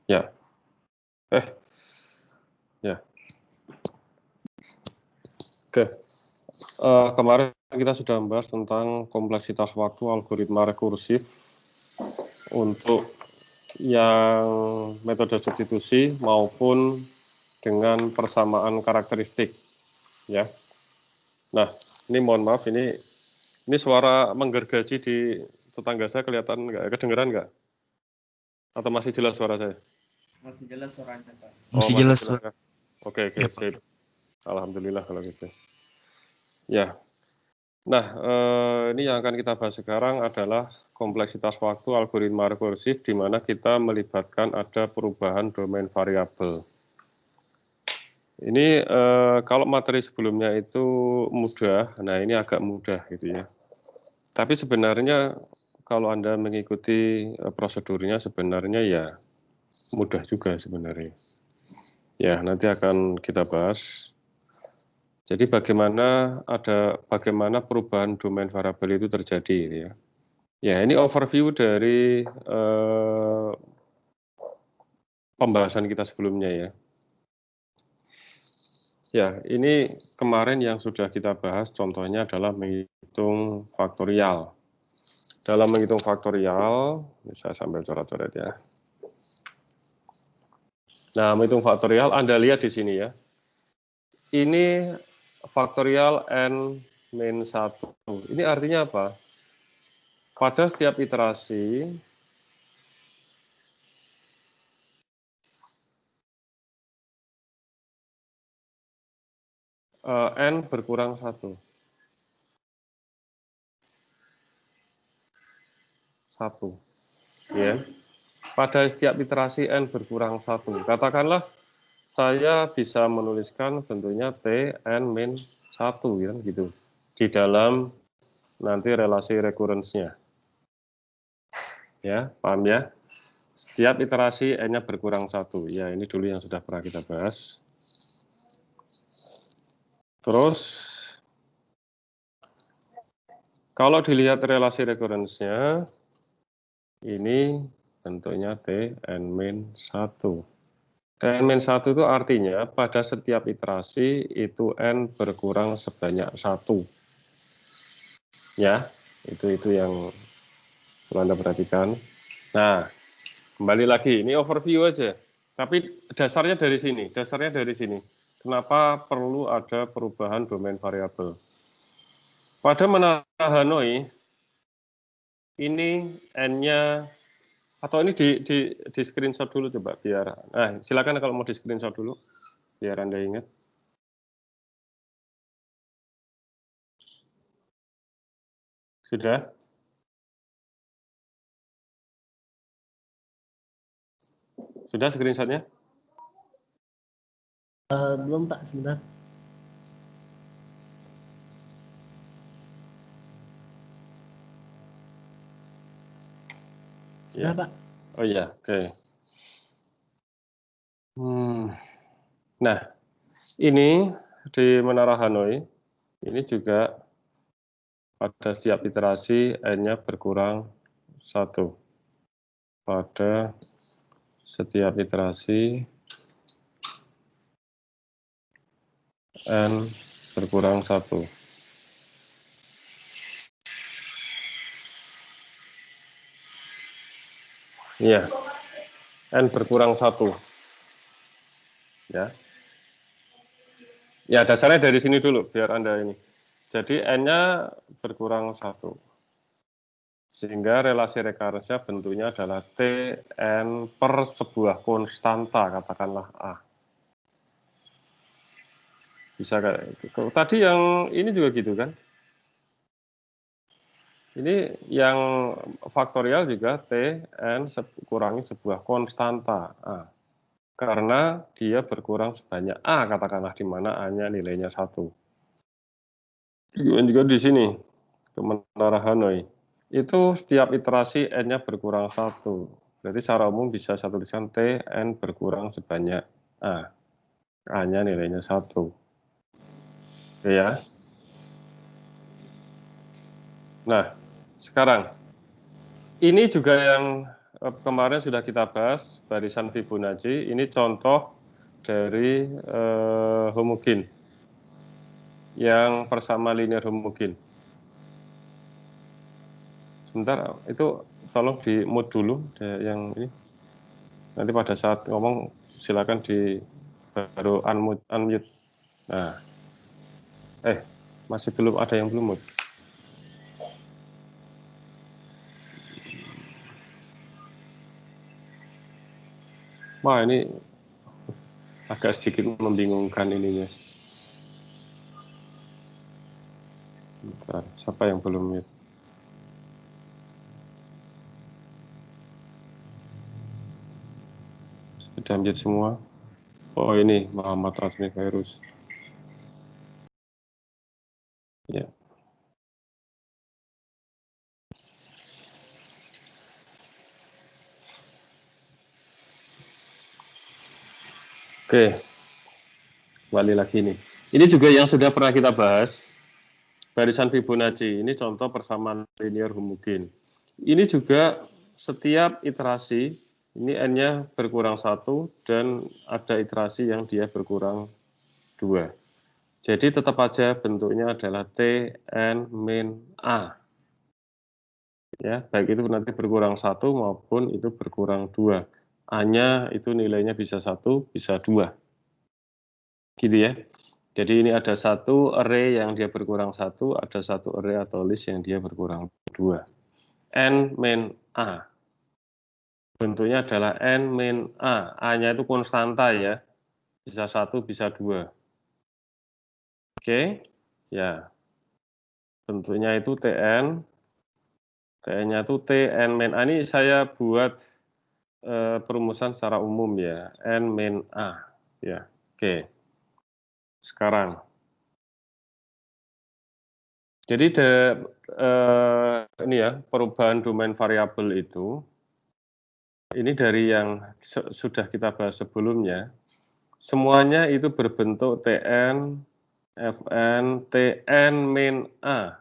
Ya. Ya. Oke. Kemarin kita sudah membahas tentang kompleksitas waktu algoritma rekursif untuk yang metode substitusi maupun dengan persamaan karakteristik, ya. Nah, ini mohon maaf, ini suara menggergaji di tetangga saya kelihatan nggak? Kedengeran nggak? Atau masih jelas suara saya? Masih jelas suaranya, Pak. Masih jelas, Pak. Oke, Ya, sip. Alhamdulillah kalau gitu. Ya. Nah, ini yang akan kita bahas sekarang adalah kompleksitas waktu algoritma rekursif di mana kita melibatkan ada perubahan domain variabel. Ini kalau materi sebelumnya itu mudah, nah ini agak mudah gitu ya. Tapi sebenarnya kalau Anda mengikuti prosedurnya sebenarnya ya mudah juga sebenarnya. Ya, nanti akan kita bahas. Jadi bagaimana perubahan domain variabel itu terjadi gitu ya. Ya, ini overview dari pembahasan kita sebelumnya ya. Ya, ini kemarin yang sudah kita bahas contohnya adalah menghitung faktorial. Dalam menghitung faktorial, ini saya sambil coret-coret ya. Nah, menghitung faktorial Anda lihat di sini ya. Ini faktorial n-1. Ini artinya apa? Pada setiap iterasi n berkurang 1. 1. Ya. Pada setiap iterasi n berkurang 1. Katakanlah saya bisa menuliskan bentuknya t n-1 ya, gitu. Di dalam nanti relasi recurrence-nya. Ya, paham ya? Setiap iterasi n-nya berkurang 1. Ya, ini dulu yang sudah pernah kita bahas. Terus, kalau dilihat relasi recurrence-nya, ini bentuknya Tn-1. Tn-1 itu artinya pada setiap iterasi itu n berkurang sebanyak 1. Ya, itu yang perlu Anda perhatikan. Nah, kembali lagi, ini overview aja. Tapi dasarnya dari sini. Kenapa perlu ada perubahan domain variabel? Pada menara Hanoi, ini n-nya, atau ini di screenshot dulu coba biar, silakan kalau mau di screenshot dulu, biar Anda ingat. Sudah? Sudah screenshotnya? Belum, Pak, sebentar. Sudah, Pak. Oh iya, oke. Nah, ini di Menara Hanoi, ini juga pada setiap iterasi n-nya berkurang 1. Pada setiap iterasi n berkurang 1. Iya, n berkurang 1. Ya. Ya, dasarnya dari sini dulu, biar Anda ini. Jadi n-nya berkurang 1. Sehingga relasi recurrence-nya bentuknya adalah Tn per sebuah konstanta, katakanlah A. Bisa kayak gitu. Tadi yang ini juga gitu kan? Ini yang faktorial juga Tn kurangi sebuah konstanta A. Karena dia berkurang sebanyak A, katakanlah di mana A-nya nilainya 1. Juga di sini, ke Menara Hanoi. Itu setiap iterasi n-nya berkurang 1. Berarti secara umum bisa saya tuliskan Tn berkurang sebanyak A. A-nya nilainya 1. Oke ya. Nah, sekarang ini juga yang kemarin sudah kita bahas barisan Fibonacci. Ini contoh dari homogen yang persama linear homogen. Sebentar, itu tolong di mute dulu yang ini. Nanti pada saat ngomong silakan baru unmute. Nah, masih belum ada yang belum mute. Wah, ini agak sedikit membingungkan ininya. Bentar, siapa yang belum mute? Sudah mute semua? Oh, ini Muhammad Rasmi Virus. Ya. Oke, kembali lagi nih. Ini juga yang sudah pernah kita bahas, barisan Fibonacci. Ini contoh persamaan linear homogen. Ini juga setiap iterasi, ini n-nya berkurang 1, dan ada iterasi yang dia berkurang 2. Jadi tetap aja bentuknya adalah Tn min A. Ya, baik itu nanti berkurang 1 maupun itu berkurang 2. A-nya itu nilainya bisa 1, bisa 2. Gitu ya. Jadi ini ada satu array yang dia berkurang 1, ada satu array atau list yang dia berkurang 2. N min A. Bentuknya adalah N min A. A-nya itu konstanta ya. Bisa 1, bisa 2. Oke. Ya. Bentuknya itu Tn. Tn-nya itu Tn min A. Ini saya buat perumusan secara umum ya. N min A. Ya. Oke. Sekarang. Jadi ini ya, perubahan domain variabel itu, ini dari yang sudah kita bahas sebelumnya, semuanya itu berbentuk Tn, Fn, Tn min A.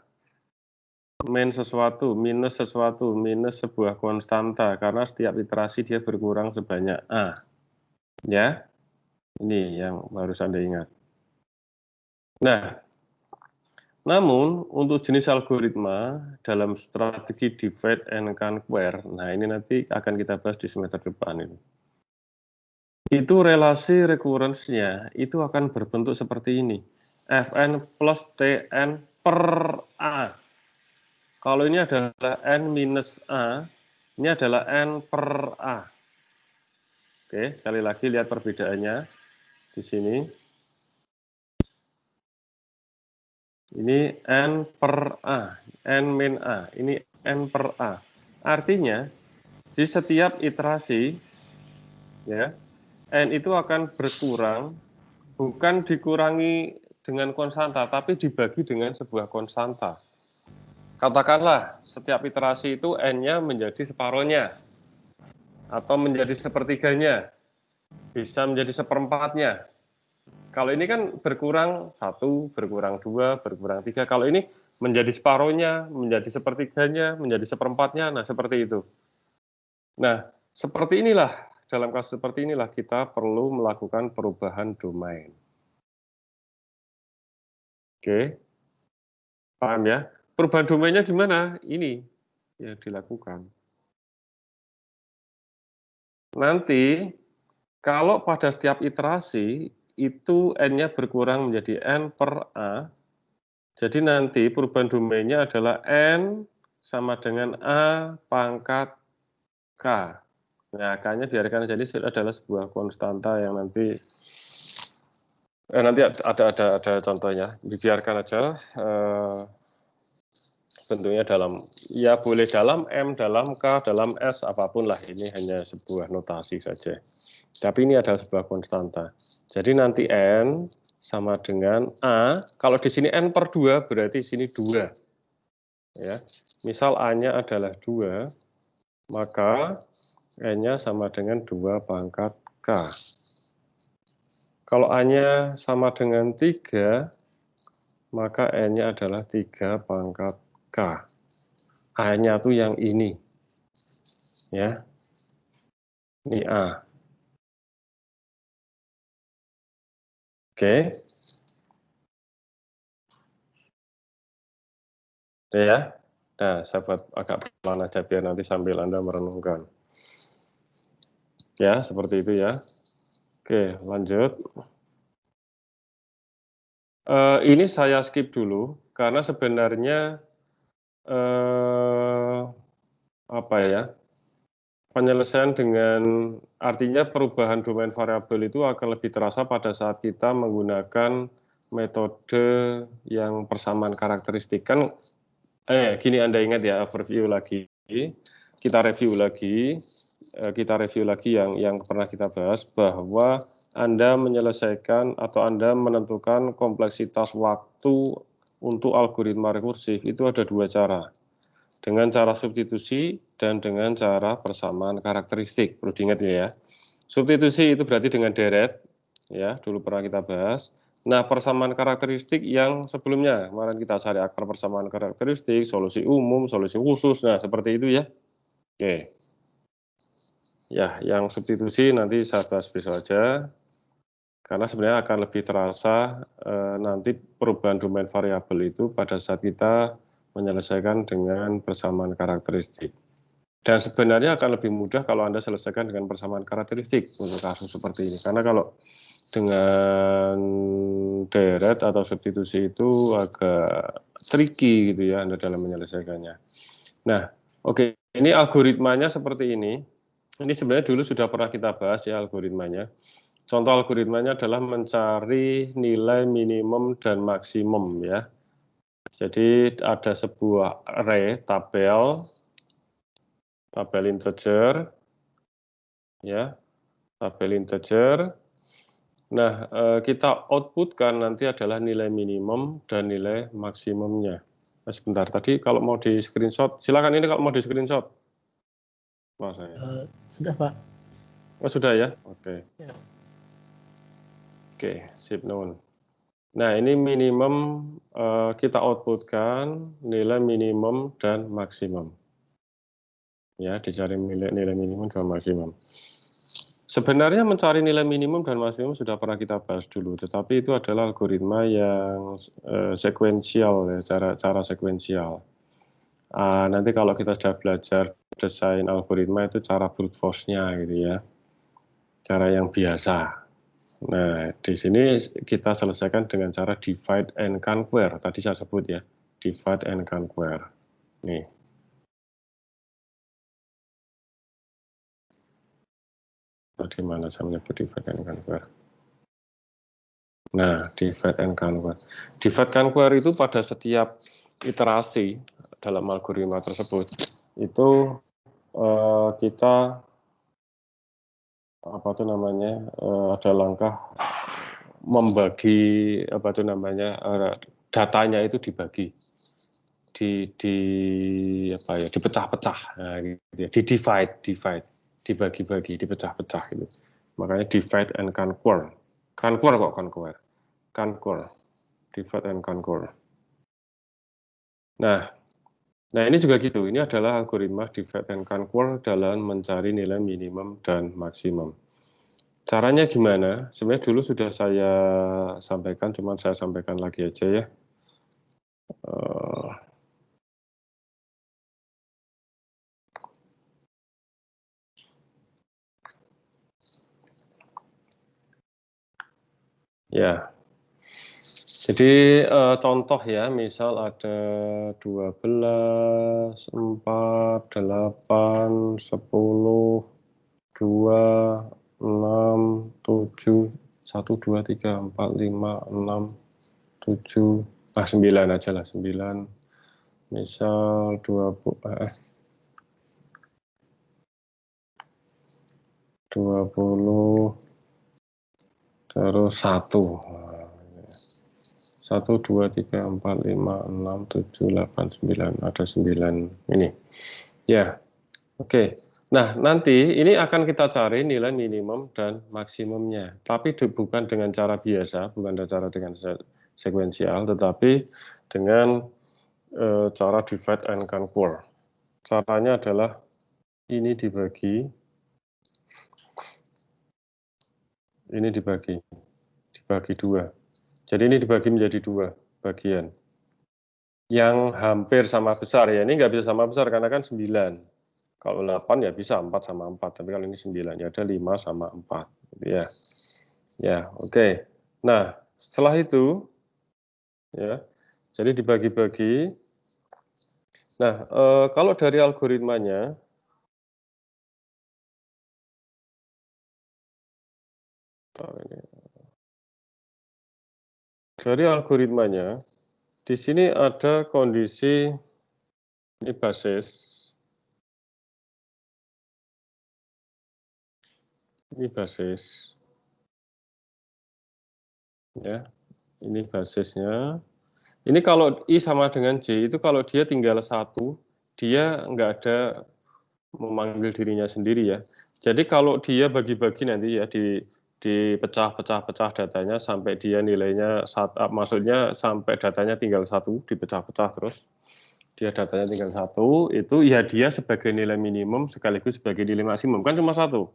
Min sesuatu, minus sebuah konstanta, karena setiap iterasi dia berkurang sebanyak A. Ya, ini yang harus Anda ingat. Nah, namun untuk jenis algoritma dalam strategi divide and conquer, nah ini nanti akan kita bahas di semester depan ini. Itu relasi recurrence-nya itu akan berbentuk seperti ini. Fn plus Tn per A. Kalau ini adalah N minus A, ini adalah N per A. Oke, sekali lagi lihat perbedaannya di sini. Ini N per A, N min A, ini N per A. Artinya, di setiap iterasi, ya, N itu akan berkurang, bukan dikurangi dengan konstanta, tapi dibagi dengan sebuah konstanta. Katakanlah, setiap iterasi itu N-nya menjadi separohnya, atau menjadi sepertiganya, bisa menjadi seperempatnya. Kalau ini kan berkurang 1, berkurang 2, berkurang 3. Kalau ini menjadi separohnya, menjadi sepertiganya, menjadi seperempatnya, nah seperti itu. Nah, seperti inilah, dalam kasus seperti inilah kita perlu melakukan perubahan domain. Oke, paham ya? Perubahan domainnya gimana? Ini yang dilakukan. Nanti, kalau pada setiap iterasi, itu N-nya berkurang menjadi N per A, jadi nanti perubahan domainnya adalah N sama dengan A pangkat K. Nah, K-nya biarkan jadi adalah sebuah konstanta yang nanti ada contohnya. Biarkan aja bentuknya dalam, ya boleh dalam M, dalam K, dalam S, apapun lah. Ini hanya sebuah notasi saja. Tapi ini adalah sebuah konstanta. Jadi nanti N sama dengan A, kalau di sini N per 2 berarti sini 2. Ya, misal A-nya adalah 2, maka N-nya sama dengan 2 pangkat K. Kalau A-nya sama dengan 3, maka N-nya adalah 3 pangkat K. A-nya itu yang ini. Ya. Ini A. Oke. Ya. Nah, saya buat agak pelan aja biar nanti sambil Anda merenungkan. Ya, seperti itu ya. Oke, lanjut. Ini saya skip dulu, karena sebenarnya apa ya, penyelesaian dengan artinya perubahan domain variabel itu akan lebih terasa pada saat kita menggunakan metode yang persamaan karakteristik. Kan, gini Anda ingat ya, overview lagi, kita review lagi yang pernah kita bahas, bahwa Anda menyelesaikan atau Anda menentukan kompleksitas waktu untuk algoritma rekursif itu ada dua cara, dengan cara substitusi dan dengan cara persamaan karakteristik. Perlu diingat ya. Substitusi itu berarti dengan deret, ya, dulu pernah kita bahas. Nah, persamaan karakteristik yang sebelumnya, kemarin kita cari akar persamaan karakteristik, solusi umum, solusi khusus, nah seperti itu ya. Oke. Ya, yang substitusi nanti saya bahas besok aja, karena sebenarnya akan lebih terasa nanti perubahan domain variabel itu pada saat kita menyelesaikan dengan persamaan karakteristik. Dan sebenarnya akan lebih mudah kalau Anda selesaikan dengan persamaan karakteristik untuk kasus seperti ini. Karena kalau dengan deret atau substitusi itu agak tricky gitu ya Anda dalam menyelesaikannya. Nah, oke, ini algoritmanya seperti ini. Ini sebenarnya dulu sudah pernah kita bahas ya algoritmanya. Contoh algoritmanya adalah mencari nilai minimum dan maksimum ya. Jadi ada sebuah array tabel integer ya, tabel integer. Nah, kita outputkan nanti adalah nilai minimum dan nilai maksimumnya. Nah, sebentar, tadi kalau mau di screenshot, silakan ini kalau mau di screenshot. Sudah, Pak. Oh, sudah ya? Oke. Ya. Oke, sip known. Nah, ini minimum kita outputkan nilai minimum dan maksimum. Ya, dicari nilai minimum dan maksimum. Sebenarnya mencari nilai minimum dan maksimum sudah pernah kita bahas dulu, tetapi itu adalah algoritma yang sekuensial ya, cara sekuensial. Nanti kalau kita sudah belajar desain algoritma itu cara brute force-nya gitu ya, cara yang biasa. Nah, di sini kita selesaikan dengan cara divide and conquer. Tadi saya sebut ya, divide and conquer. Nih. Di mana saya menyebut divide and conquer. Nah, divide and conquer. Divide conquer itu pada setiap iterasi dalam algoritma tersebut, itu kita ada langkah membagi datanya itu dibagi, dipecah-pecah, nah, gitu ya, dibagi-bagi, dipecah-pecah gitu. Makanya divide and conquer. Conquer, divide and conquer. Nah, ini juga gitu. Ini adalah algoritma divide and conquer dalam mencari nilai minimum dan maksimum. Caranya gimana? Sebenarnya dulu sudah saya sampaikan, cuman saya sampaikan lagi aja ya. Ya. Jadi contoh ya, misal ada 12, 4, 8, 10, 2, 6, 7, 1, 2, 3, 4, 5, 6, 7, 9 aja lah, 9. Misal 20, terus 1. 1, 2, 3, 4, 5, 6, 7, 8, 9. Ada 9 ini. Ya, oke. Nah, nanti ini akan kita cari nilai minimum dan maksimumnya. Tapi bukan dengan cara biasa, bukan cara dengan sekuensial, tetapi dengan cara divide and conquer. Caranya adalah ini dibagi Ini dibagi 2. Jadi ini dibagi menjadi 2 bagian. Yang hampir sama besar ya, ini nggak bisa sama besar karena kan 9. Kalau 8 ya bisa 4 sama 4, tapi kalau ini 9 ya ada 5 sama 4. Ya, ya oke. Nah, setelah itu, ya, jadi dibagi-bagi. Nah, kalau dari algoritmanya, di sini ada kondisi ini basis, ya, ini basisnya. Ini kalau I sama dengan J itu kalau dia tinggal 1, dia nggak ada memanggil dirinya sendiri ya. Jadi kalau dia bagi-bagi nanti ya dipecah-pecah datanya sampai dia nilainya maksudnya sampai datanya tinggal 1, dipecah-pecah terus dia datanya tinggal 1, itu ya dia sebagai nilai minimum sekaligus sebagai nilai maksimum, kan cuma 1.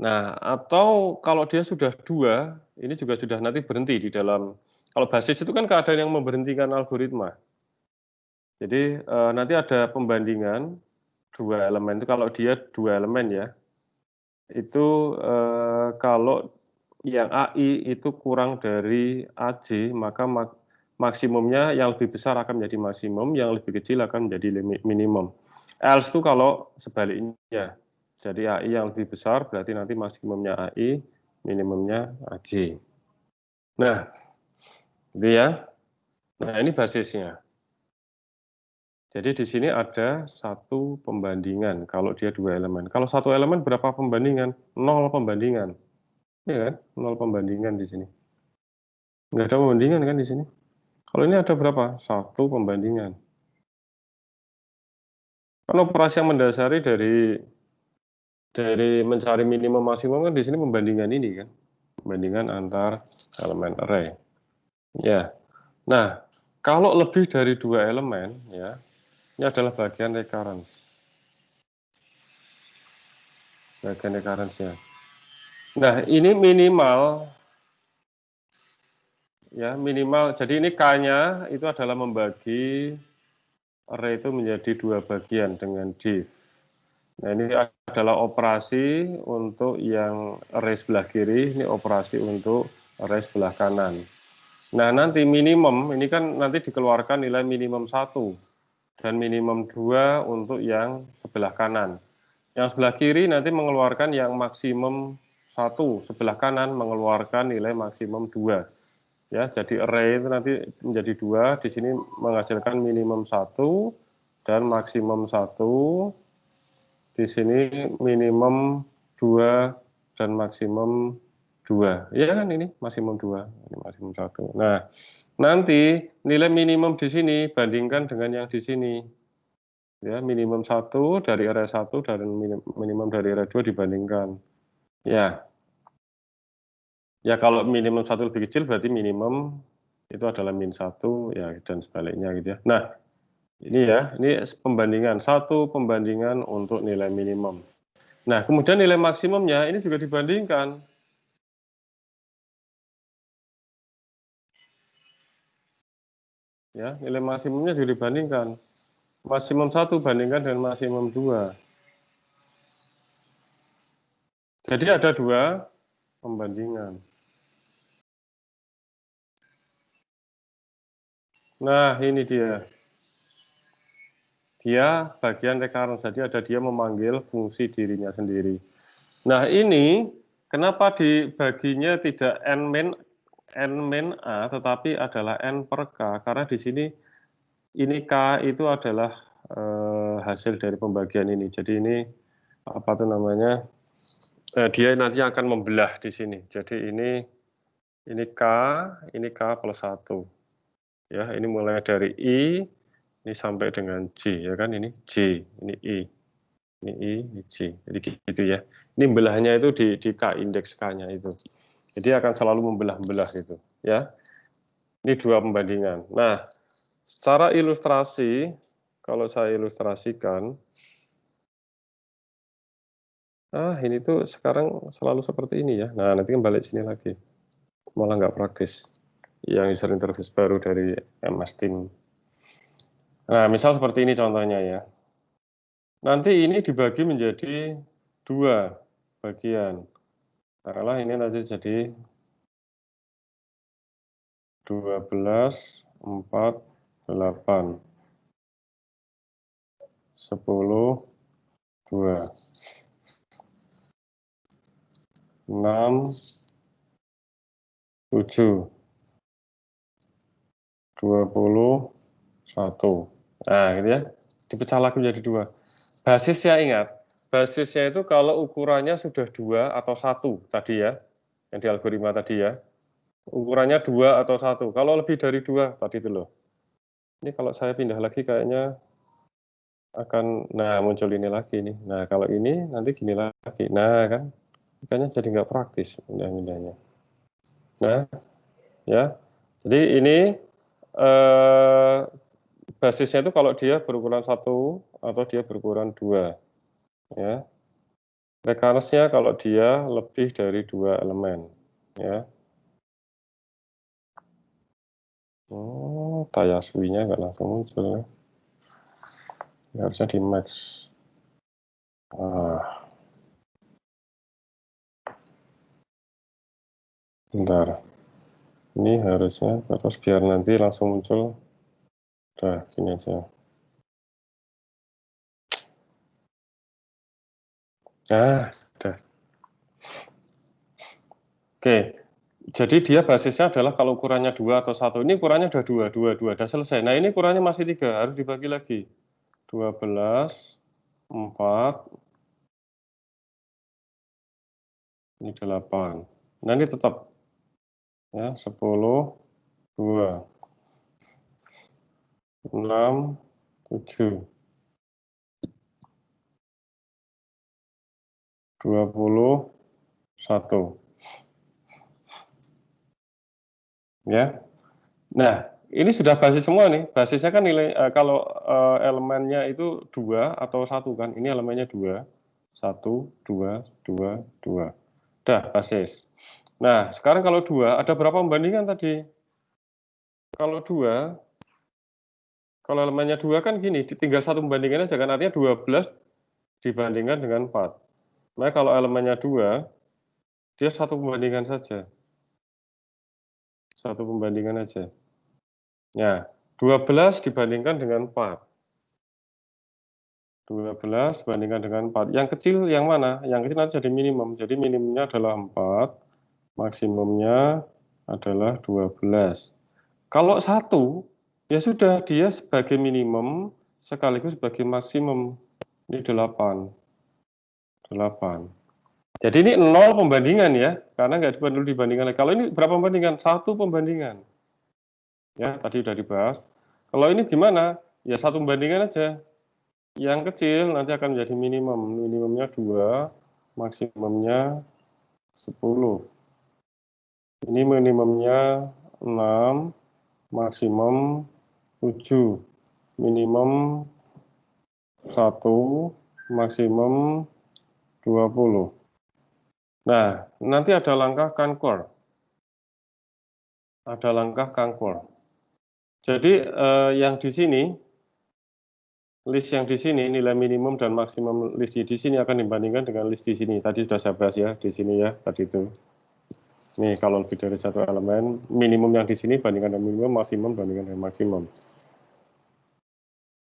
Nah, atau kalau dia sudah 2, ini juga sudah nanti berhenti di dalam, kalau basis itu kan keadaan yang memberhentikan algoritma. Jadi nanti ada pembandingan 2 elemen itu, kalau dia 2 elemen ya, itu kalau yang AI itu kurang dari AJ, maka maksimumnya yang lebih besar akan menjadi maksimum, yang lebih kecil akan menjadi minimum. Else itu kalau sebaliknya. Jadi AI yang lebih besar berarti nanti maksimumnya AI, minimumnya AJ. Nah, itu ya. Nah, ini basisnya. Jadi di sini ada 1 pembandingan kalau dia 2 elemen. Kalau 1 elemen berapa pembandingan? 0 pembandingan. Iya kan? 0 pembandingan di sini. Nggak ada pembandingan kan di sini. Kalau ini ada berapa? 1 pembandingan. Kan operasi yang mendasari dari mencari minimum maksimum kan di sini pembandingan ini kan. Pembandingan antar elemen array. Ya. Nah, kalau lebih dari 2 elemen ya, ini adalah bagian recurrence. Bagian recurrence-nya. Nah, ini minimal ya, minimal. Jadi ini K-nya itu adalah membagi array itu menjadi 2 bagian dengan div. Nah, ini adalah operasi untuk yang array sebelah kiri, ini operasi untuk array sebelah kanan. Nah, nanti minimum, ini kan nanti dikeluarkan nilai minimum 1 dan minimum 2 untuk yang sebelah kanan. Yang sebelah kiri nanti mengeluarkan yang maksimum 1, sebelah kanan mengeluarkan nilai maksimum 2. Ya, jadi array itu nanti menjadi 2, di sini menghasilkan minimum 1 dan maksimum 1. Di sini minimum 2 dan maksimum 2. Iya kan ini maksimum 2, ini maksimum 1. Nah, nanti nilai minimum di sini bandingkan dengan yang di sini. Ya, minimum 1 dari array 1 dan minimum dari array 2 dibandingkan. Ya. Ya, kalau minimum 1 lebih kecil berarti minimum itu adalah min 1 ya, dan sebaliknya gitu ya. Nah, ini ya, ini pembandingan, 1 pembandingan untuk nilai minimum. Nah, kemudian nilai maksimumnya ini juga dibandingkan. Ya, nilai maksimumnya juga dibandingkan. Maksimum 1 bandingkan dengan maksimum 2. Jadi ada 2 pembandingan. Nah, ini dia. Dia bagian recurrence, jadi ada dia memanggil fungsi dirinya sendiri. Nah, ini kenapa dibaginya tidak n min A, tetapi adalah n per K, karena di sini ini K itu adalah hasil dari pembagian ini. Jadi ini apa tuh namanya? Dia nanti akan membelah di sini. Jadi ini K plus 1. Ya, ini mulai dari I, ini sampai dengan J, ya kan? Ini J, ini I, ini I, ini J. Jadi gitu ya. Ini belahnya itu di K, indeks K-nya itu. Jadi akan selalu membelah-belah gitu, ya. Ini 2 pembandingan. Nah, secara ilustrasi, kalau saya ilustrasikan, Ini tuh sekarang selalu seperti ini ya. Nah, nanti kan balik sini lagi. Malah nggak praktis. Yang user interface baru dari MS Team. Nah, misal seperti ini contohnya ya. Nanti ini dibagi menjadi 2 bagian. Taruhlah ini nanti jadi 12, 4, 8, 10, 2, 6, 7, 21. Nah, gitu ya. Dipecah lagi menjadi 2. Basisnya ingat, basisnya itu kalau ukurannya sudah 2 atau 1 tadi ya, yang di algoritma tadi ya. Ukurannya 2 atau 1. Kalau lebih dari 2 tadi itu loh. Ini kalau saya pindah lagi kayaknya akan, nah muncul ini lagi nih. Nah kalau ini nanti gini lagi. Nah kan, kayaknya jadi nggak praktis pindah-pindahnya. Nah, ya. Jadi ini basisnya itu kalau dia berukuran 1 atau dia berukuran 2. Ya. Recurrence-nya kalau dia lebih dari 2 elemen. Ya. Oh, Tayaswi-nya nggak langsung muncul ya. Harusnya di max. Bentar. Ini harusnya terus biar nanti langsung muncul. Udah, gini aja. Udah. Oke. Jadi dia basisnya adalah kalau ukurannya 2 atau 1. Ini ukurannya udah 2, 2, 2. Udah selesai. Nah, ini ukurannya masih 3. Harus dibagi lagi. 12, 4, ini 8. Nah, ini tetap. Ya, 10, 2, 6, 7, 21. Ya. Nah, ini sudah basis semua nih. Basisnya kan nilai kalau elemennya itu 2 atau 1 kan. Ini elemennya 2. 1, 2, 2, 2. Udah, basis. Nah, sekarang kalau 2, ada berapa pembandingan tadi? Kalau 2, kalau elemennya 2 kan gini, tinggal satu pembandingan aja kan. Artinya 12 dibandingkan dengan 4. Nah, kalau elemennya 2, dia satu pembandingan saja. Satu pembandingan aja. Ya, 12 dibandingkan dengan 4. 12 bandingkan dengan 4. Yang kecil yang mana? Yang kecil nanti jadi minimum. Jadi minimumnya adalah 4, maksimumnya adalah 12. Kalau 1, ya sudah dia sebagai minimum sekaligus sebagai maksimum. Ini 8. 8. Jadi ini 0 pembandingan ya, karena nggak perlu dibandingkan lagi. Kalau ini berapa pembandingan? 1 pembandingan. Ya, tadi sudah dibahas. Kalau ini gimana? Ya 1 pembandingan aja. Yang kecil nanti akan menjadi minimum. Minimumnya 2, maksimumnya 10. Ini minimumnya 6, maksimum 7. Minimum 1, maksimum 20. Nah, nanti ada langkah concord. Ada langkah concord. Jadi yang di sini, list yang di sini, nilai minimum dan maksimum list di sini akan dibandingkan dengan list di sini. Tadi sudah saya bahas ya, di sini ya, tadi itu. Nih, kalau lebih dari satu elemen, minimum yang di sini bandingkan dengan minimum, maksimum bandingkan dengan maksimum.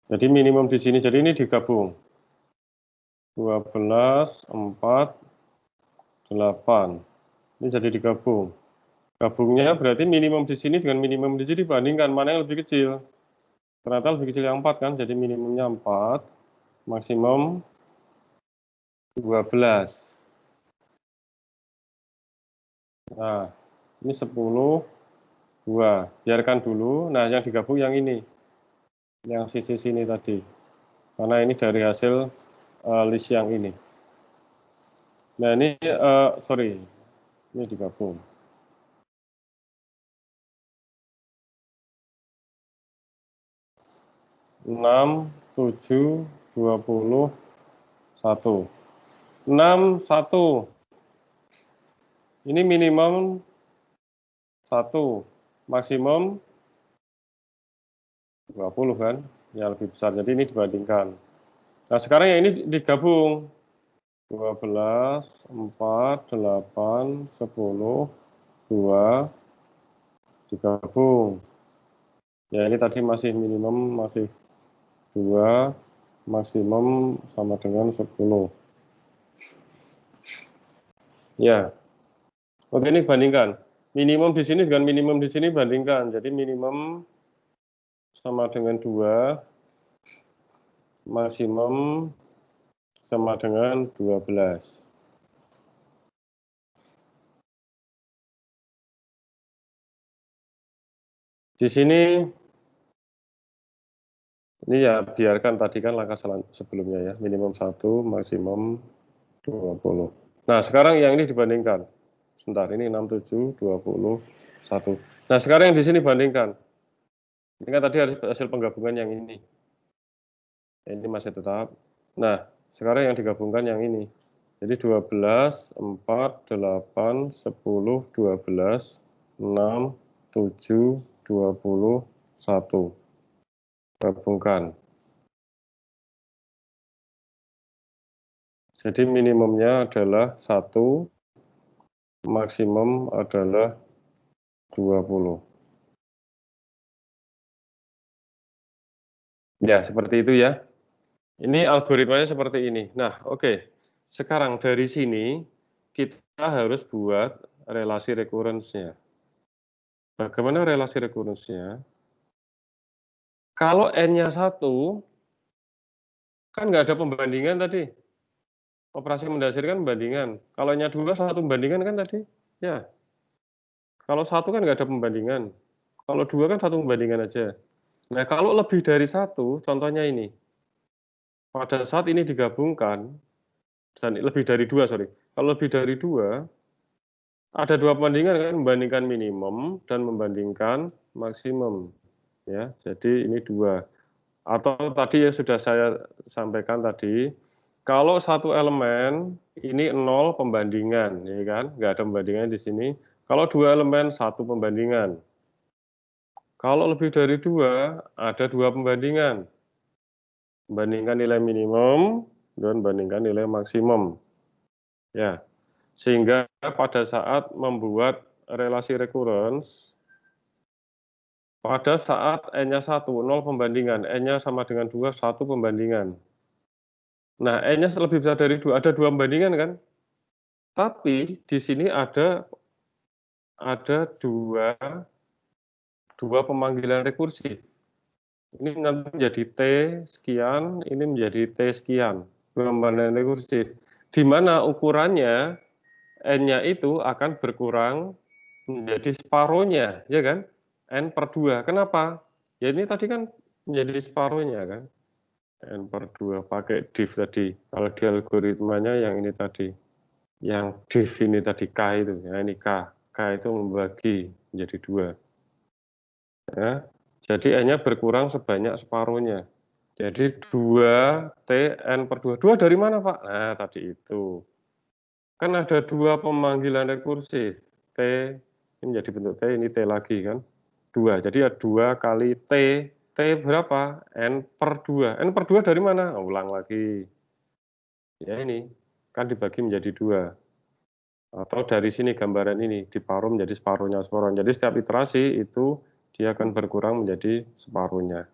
Jadi minimum di sini, jadi ini digabung. 12, 4, 8. Ini jadi digabung. Gabungnya berarti minimum di sini dengan minimum di sini dibandingkan, mana yang lebih kecil. Ternyata lebih kecil yang 4 kan, jadi minimumnya 4, maksimum 12. Nah, ini 10, 2. Biarkan dulu, nah yang digabung yang ini. Yang sisi sini tadi. Karena ini dari hasil list yang ini. Nah ini, sorry, ini digabung. Enam, 7, 21. 6, 1. Ini minimum 1, maksimum 20 kan, yang lebih besar. Jadi ini dibandingkan. Nah, sekarang yang ini digabung. 12, 4, 8, 10, 2, digabung. Ya, ini tadi masih minimum, masih 2, maksimum sama dengan 10. Ya, oke, ini bandingkan. Minimum di sini dengan minimum di sini bandingkan. Jadi minimum sama dengan 2, maksimum sama dengan 12. Di sini, ini ya biarkan tadi kan langkah sebelumnya ya, minimum 1, maksimum 20. Nah, sekarang yang ini dibandingkan. Sebentar, ini 67, 20, 1. Nah, sekarang yang di sini bandingkan. Ini kan tadi hasil penggabungan yang ini. Ini masih tetap. Nah, sekarang yang digabungkan yang ini. Jadi 12, 4, 8, 10, 12, 6, 7, 20, 1. Gabungkan. Jadi minimumnya adalah 1, maksimum adalah 20. Ya, seperti itu ya. Ini algoritmanya seperti ini. Nah, oke. Sekarang dari sini kita harus buat relasi recurrence-nya. Bagaimana relasi recurrence-nya? Kalau N-nya 1, kan nggak ada pembandingan tadi. Operasi mendasar kan pembandingan. Kalau N-nya 2, 1 pembandingan kan tadi? Ya. Kalau 1 kan nggak ada pembandingan. Kalau 2 kan 1 pembandingan aja. Nah, kalau lebih dari 1, contohnya ini. Pada saat ini digabungkan, dan lebih dari 2, sorry. Kalau lebih dari 2, ada 2 pembandingan kan, membandingkan minimum dan membandingkan maksimum. Ya, jadi ini 2. Atau tadi yang sudah saya sampaikan tadi, kalau satu elemen ini 0 pembandingan, ya kan? Nggak ada pembandingan di sini. Kalau 2 elemen 1 pembandingan. Kalau lebih dari 2, ada 2 pembandingan. Bandingkan nilai minimum dan bandingkan nilai maksimum. Ya, sehingga pada saat membuat relasi recurrence, pada saat N-nya 1, 0 pembandingan, N-nya sama dengan 2, 1 pembandingan. Nah, N-nya lebih besar dari 2, ada 2 pembandingan kan? Tapi di sini ada 2 pemanggilan rekursif. Ini nanti menjadi T sekian, ini menjadi T sekian. 2 pemanggilan rekursif. Di mana ukurannya N-nya itu akan berkurang menjadi separuhnya, ya kan? N per 2. Kenapa? Ya ini tadi kan menjadi separuhnya kan? N per 2 pakai div tadi. Kalau di algoritmanya yang ini tadi. Yang div ini tadi K itu, ya ini K. K itu membagi menjadi 2. Ya. Jadi N-nya berkurang sebanyak separuhnya. Jadi 2 T N per 2. 2 dari mana Pak? Nah tadi itu. Kan ada 2 pemanggilan rekursif. T, ini menjadi bentuk T, ini T lagi kan. 2, jadi ya 2 kali T. T berapa? N per 2. N per 2 dari mana? Nah, ulang lagi. Ya ini, kan dibagi menjadi 2. Atau dari sini gambaran ini, diparuh menjadi separuhnya. Jadi setiap iterasi itu dia akan berkurang menjadi separuhnya.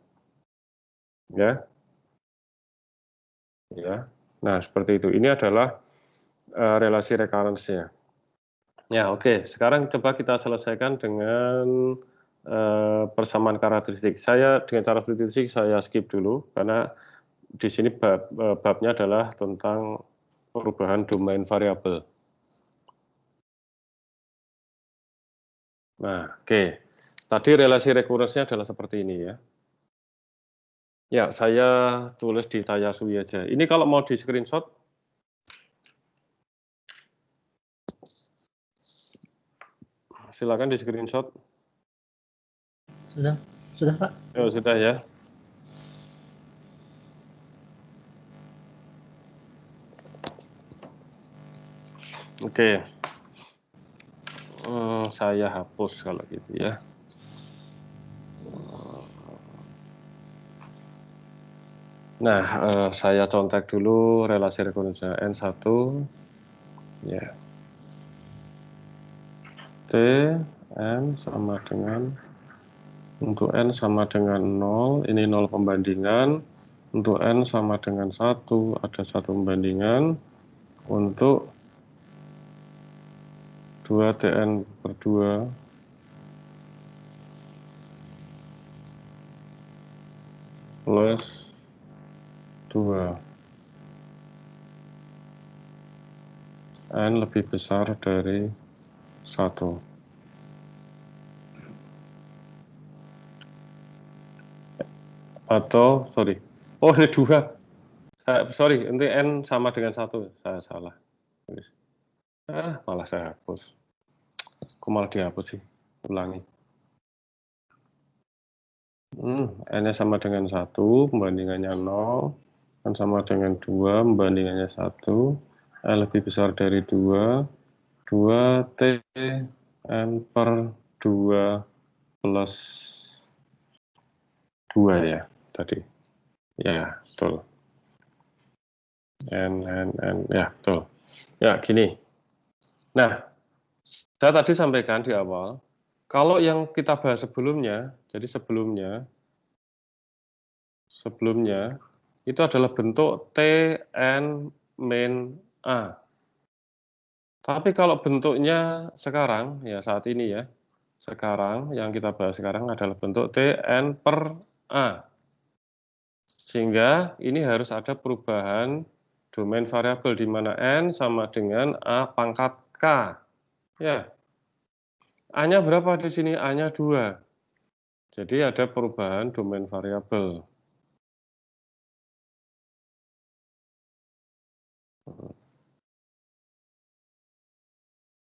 Ya. Ya. Nah, seperti itu. Ini adalah relasi recurrence-nya. Ya, oke. Sekarang coba kita selesaikan dengan persamaan karakteristik. Saya dengan cara statistik saya skip dulu karena di sini babnya adalah tentang perubahan domain variabel. Nah, oke. Tadi relasi recurrence-nya adalah seperti ini ya. Ya, saya tulis di Tayasui aja. Ini kalau mau di screenshot, silakan di screenshot. Sudah Pak. Oh, sudah ya. Oke. Saya hapus kalau gitu ya. Nah, saya contek dulu relasi rekurrensinya N1. Ya. T, N sama dengan, untuk N sama dengan 0, ini 0 pembandingan. Untuk N sama dengan 1, ada 1 pembandingan. Untuk 2 TN per 2 plus 2. N lebih besar dari 1. Atau, sorry. Oh, ini 2. Sorry, nanti N sama dengan 1. Saya salah. Malah saya hapus. Kok malah dihapus sih? Ulangi. N-nya sama dengan 1, pembandingannya 0. N sama dengan 2, pembandingannya 1. N lebih besar dari 2. 2 T N per 2 plus 2 ya tadi. Ya, betul. N, ya, betul. Ya, gini. Nah, saya tadi sampaikan di awal, kalau yang kita bahas sebelumnya, jadi sebelumnya itu adalah bentuk Tn min A. Tapi kalau bentuknya sekarang, ya saat ini ya, sekarang yang kita bahas sekarang adalah bentuk Tn per A. Sehingga ini harus ada perubahan domain variabel di mana N sama dengan A pangkat K. Ya, A-nya berapa di sini? A-nya 2. Jadi ada perubahan domain variabel.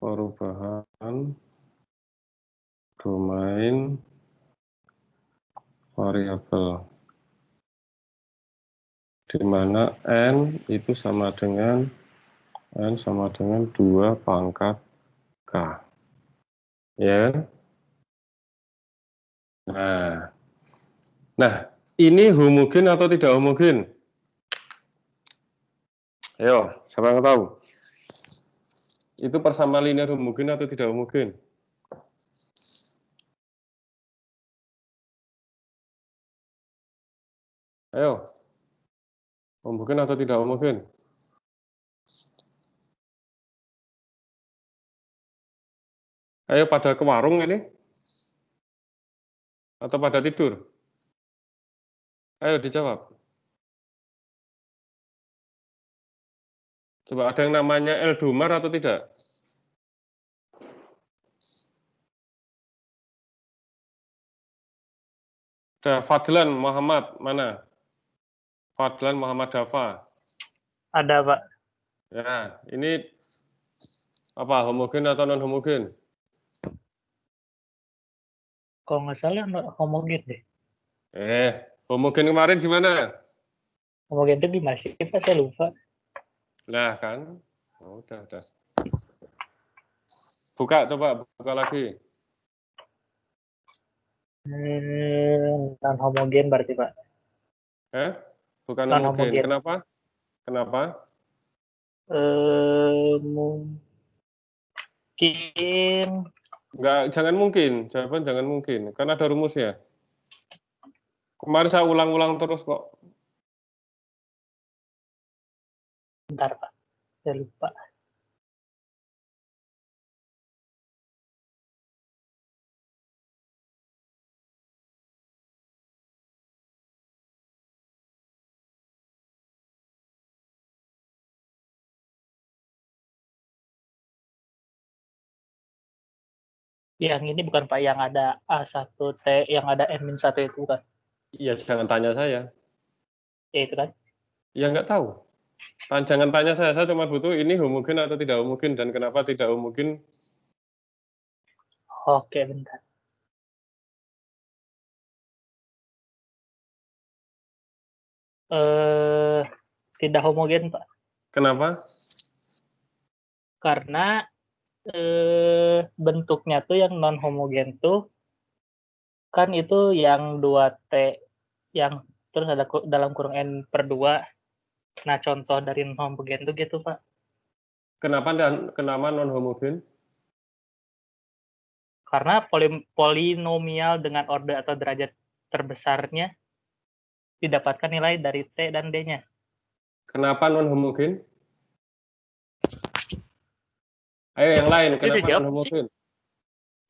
Perubahan domain variabel. Di mana N itu sama dengan 2 pangkat K. Ya. Nah, ini homogen atau tidak homogen? Ayo, siapa yang tahu? Itu persamaan linear homogen atau tidak homogen? Ayo, homogen atau tidak homogen? Ayo pada ke warung ini? Atau pada tidur? Ayo dijawab. Coba ada yang namanya Eldomar atau tidak? Ada Fadlan Muhammad, mana? Fadlan Muhammad Dafa. Ada, Pak. Ya, ini apa, homogen atau non homogen? Kalau nggak salah homogen deh. Homogen kemarin gimana? Homogen itu gimana sih, Pak? Saya lupa. Nah kan, udah. Buka, coba buka lagi. Non homogen berarti, Pak. Bukan Non homogen. homogen. Kenapa? Mungkin Enggak, jangan mungkin. Jawaban jangan mungkin. Kan ada rumusnya. Kemarin saya ulang-ulang terus kok. bentar, Pak. Saya lupa. Yang ini bukan, Pak, yang ada A1T, yang ada N-1 itu kan. Iya, jangan tanya saya. Ya itu kan. Ya nggak tahu. Jangan tanya saya cuma butuh ini homogen atau tidak homogen dan kenapa tidak homogen. Oke, bentar. Tidak homogen, Pak. Kenapa? Karena bentuknya tuh yang non homogen tuh kan itu yang 2T yang terus ada dalam kurung N/2. Nah, contoh dari non homogen tuh gitu, Pak. Kenapa non homogen? Karena polinomial dengan orde atau derajat terbesarnya didapatkan nilai dari T dan D-nya. Kenapa non homogen? Ayo yang lain, kenapa non homogen?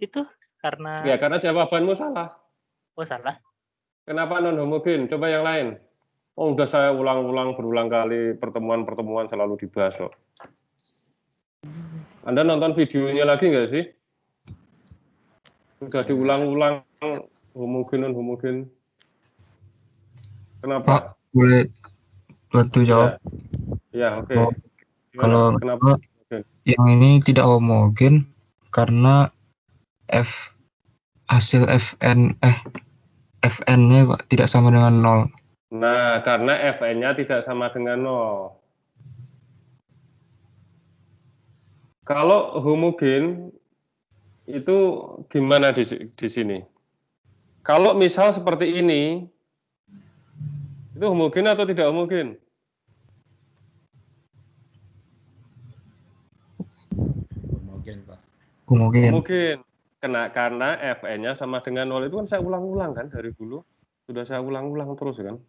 Itu karena Ya, karena jawabanmu salah. salah. Kenapa non homogen? Coba yang lain. Oh, udah saya berulang kali pertemuan-pertemuan selalu dibahas kok. Anda nonton videonya lagi nggak sih? Sudah diulang-ulang homogen non homogen. Kenapa? Pak, boleh bantu jawab? Ya, oke. Oh, Gimana? kalau Kenapa? yang ini tidak homogen karena hasil Fn-nya Pak, tidak sama dengan 0. Nah, karena Fn-nya tidak sama dengan 0. Kalau homogen itu gimana di sini? Kalau misal seperti ini, itu homogen atau tidak homogen? Homogen, Pak. Homogen. Karena Fn-nya sama dengan 0 itu kan saya ulang-ulang kan dari dulu. Sudah saya ulang-ulang terus kan.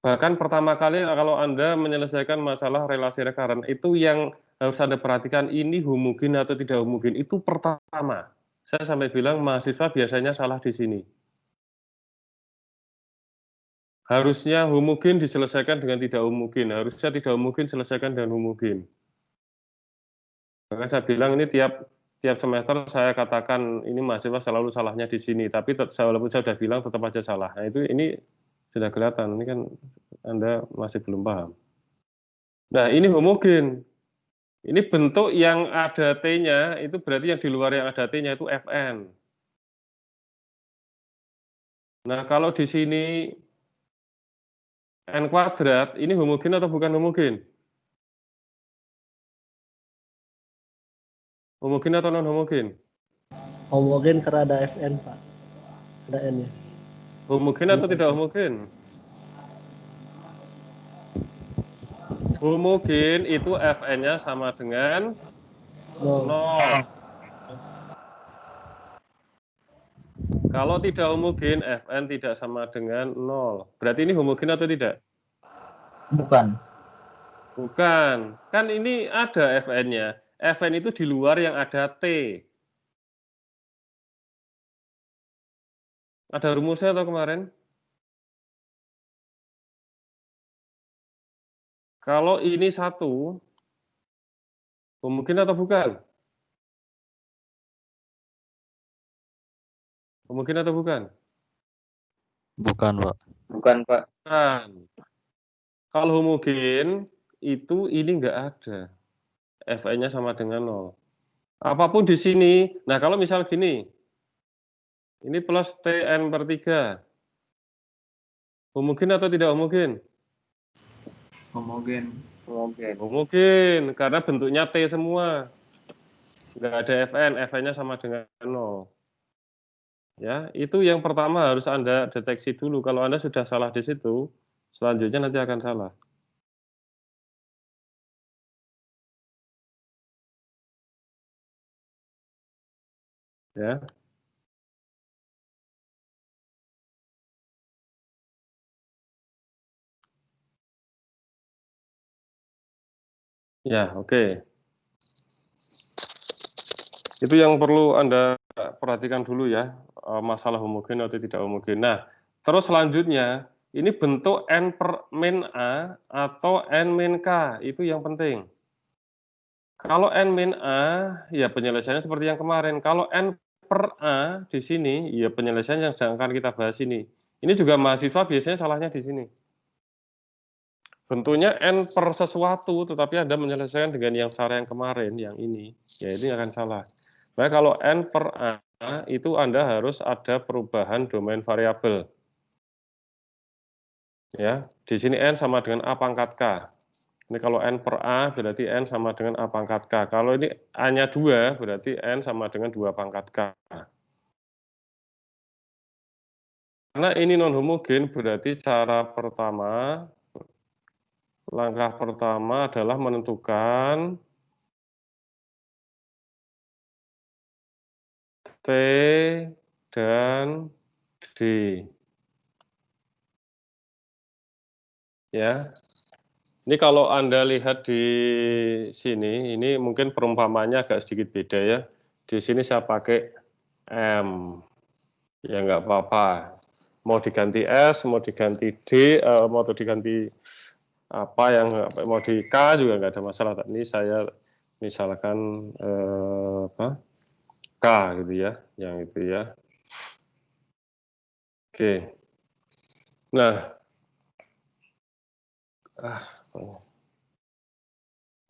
Bahkan pertama kali kalau Anda menyelesaikan masalah relasi rekaren, itu yang harus Anda perhatikan, ini homogen atau tidak homogen. Itu pertama. Saya sampai bilang mahasiswa biasanya salah di sini. Harusnya homogen diselesaikan dengan tidak homogen. Harusnya tidak homogen selesaikan dengan homogen. Maka saya bilang ini tiap semester saya katakan ini mahasiswa selalu salahnya di sini. Tapi walaupun saya sudah bilang tetap aja salah. Nah ini sudah kelihatan. Ini kan Anda masih belum paham. Nah ini homogen. Ini bentuk yang ada T-nya, itu berarti yang di luar yang ada T-nya itu Fn. Nah, kalau di sini N kuadrat, ini homogen atau bukan homogen? Homogen atau non homogen? Homogen karena ada Fn, Pak. Ada N-nya. Homogen atau tidak homogen? Homogen itu Fn-nya sama dengan 0. Kalau tidak homogen, Fn tidak sama dengan 0. Berarti ini homogen atau tidak? Bukan. Bukan. Kan ini ada Fn-nya. Fn itu di luar yang ada T. Ada rumusnya atau kemarin? Kalau ini 1, homogen atau bukan? Homogen atau bukan? Bukan, Pak. Bukan, Pak. Kan. Kalau homogen, itu ini nggak ada. Fn-nya sama dengan 0. Apapun di sini, nah kalau misal gini, ini plus Tn/3. Homogen atau tidak homogen? Homogen. Homogen, karena bentuknya T semua. Nggak ada Fn, Fn-nya sama dengan 0. Ya, itu yang pertama harus Anda deteksi dulu. Kalau Anda sudah salah di situ, selanjutnya nanti akan salah. Ya. Ya, oke. Itu yang perlu Anda perhatikan dulu ya, masalah homogen atau tidak homogen. Nah, terus selanjutnya, ini bentuk N per min A atau N min K, itu yang penting. Kalau N min A, ya penyelesaiannya seperti yang kemarin. Kalau N per A di sini, ya penyelesaian yang sedang akan kita bahas ini. Ini juga mahasiswa biasanya salahnya di sini. Bentuknya N per sesuatu, tetapi Anda menyelesaikan dengan yang cara yang kemarin, yang ini, ya ini akan salah. Nah, kalau N per A, itu Anda harus ada perubahan domain variabel. Ya, di sini N sama dengan A pangkat K. Ini kalau N per A berarti N sama dengan A pangkat K. Kalau ini A-nya 2 berarti N sama dengan 2 pangkat K. Karena ini non homogen berarti langkah pertama adalah menentukan T dan D. Ya. Ini kalau Anda lihat di sini, ini mungkin perumpamannya agak sedikit beda ya. Di sini saya pakai M. Ya nggak apa-apa. Mau diganti S, mau diganti D, mau diganti apa yang mau di K juga nggak ada masalah. Ini saya misalkan apa? K gitu ya, yang itu ya. Oke. Nah,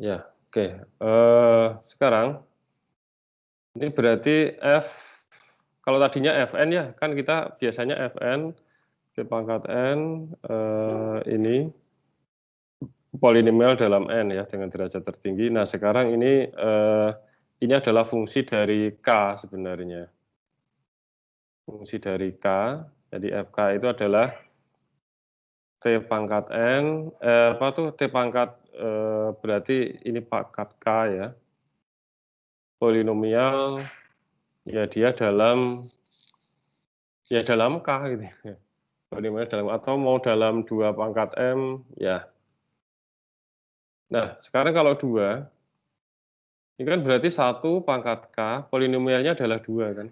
ya, oke. Sekarang ini berarti F, kalau tadinya Fn ya, kan kita biasanya Fn P pangkat N ini polinomial dalam N ya dengan derajat tertinggi. Nah sekarang ini adalah fungsi dari K sebenarnya. Fungsi dari K, jadi Fk itu adalah T pangkat N, apa tuh T pangkat berarti ini pangkat K ya. Polinomial ya dia dalam K gitu ya. Polinomial dalam atau mau dalam 2 pangkat M ya. Nah, sekarang kalau 2 ini kan berarti 1 pangkat K, polinomialnya adalah 2 kan.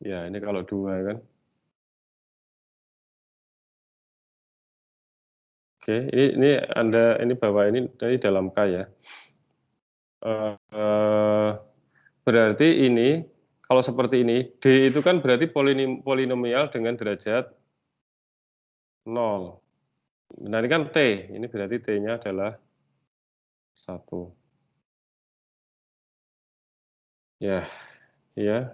Ya, ini kalau 2 kan. Oke, ini Anda ini bawa ini dalam K ya. Berarti ini kalau seperti ini D itu kan berarti polinomial dengan derajat 0. Nah ini kan T, ini berarti T-nya adalah 1. Ya, ya.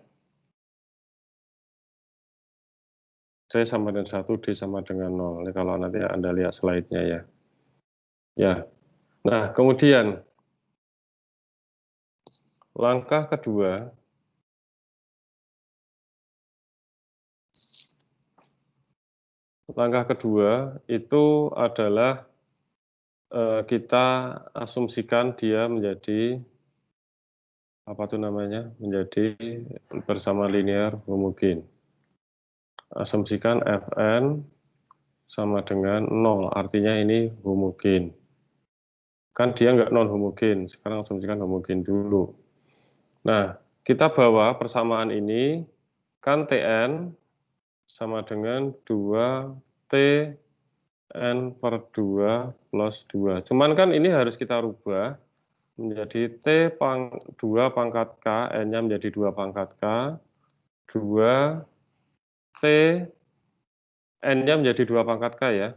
T sama dengan 1, D sama dengan 0. Ini kalau nanti Anda lihat slide-nya ya. Ya. Nah, kemudian langkah kedua itu adalah kita asumsikan dia menjadi apa tuh namanya? Menjadi bersama linear homogen. Asumsikan Fn sama dengan 0, artinya ini homogen. Kan dia nggak non homogen, sekarang asumsikan homogen dulu. Nah, kita bawa persamaan ini, kan Tn sama dengan 2T N per 2 plus 2. Cuman kan ini harus kita rubah menjadi 2 pangkat K, N-nya menjadi 2 pangkat K, 2 T, N-nya menjadi 2 pangkat K ya,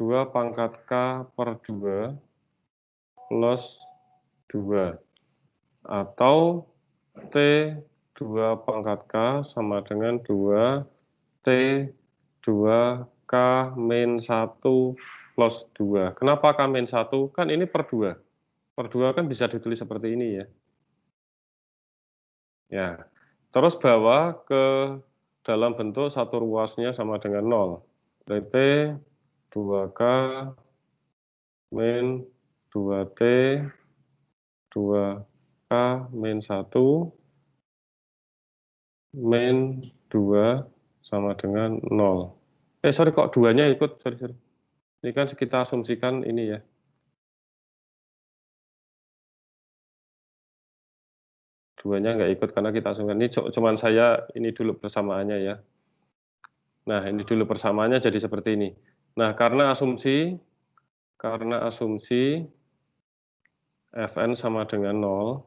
2 pangkat K per 2 plus 2. Atau T 2 pangkat K sama dengan 2 T 2 K min 1 plus 2. Kenapa K min 1? Kan ini per 2. Per 2 kan bisa ditulis seperti ini ya. Ya. Terus bawa ke dalam bentuk satu ruasnya sama dengan 0. Berarti 2K min 2T 2K min 1 min 2 sama dengan 0. Sorry kok 2-nya ikut, sorry. Ini kan kita asumsikan ini ya. Duanya nggak ikut karena kita asumsikan. Ini cuman saya ini dulu persamaannya ya. Nah, ini dulu persamaannya jadi seperti ini. Nah, karena asumsi Fn sama dengan 0.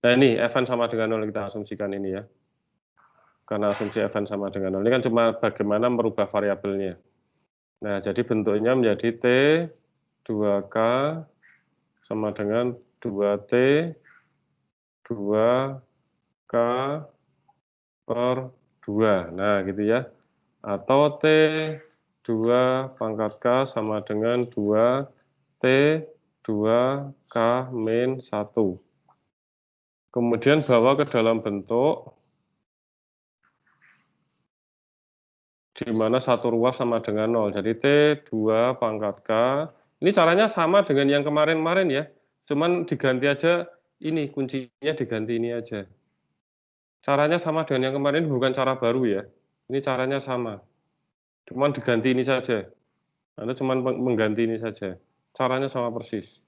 Nah, ini Fn sama dengan 0 kita asumsikan ini ya. Karena asumsi Fn sama dengan 0. Ini kan cuma bagaimana merubah variabelnya. Nah, jadi bentuknya menjadi T 2K sama dengan 2T 2K per 2. Nah, gitu ya. Atau T 2 pangkat K sama dengan 2 T 2 K min 1. Kemudian bawa ke dalam bentuk di mana satu ruas sama dengan 0. Jadi T 2 pangkat K. Ini caranya sama dengan yang kemarin-kemarin ya. Cuman diganti aja ini, kuncinya diganti ini aja. Caranya sama dengan yang kemarin, bukan cara baru ya. Ini caranya sama. Cuman diganti ini saja. Anda cuman mengganti ini saja. Caranya sama persis.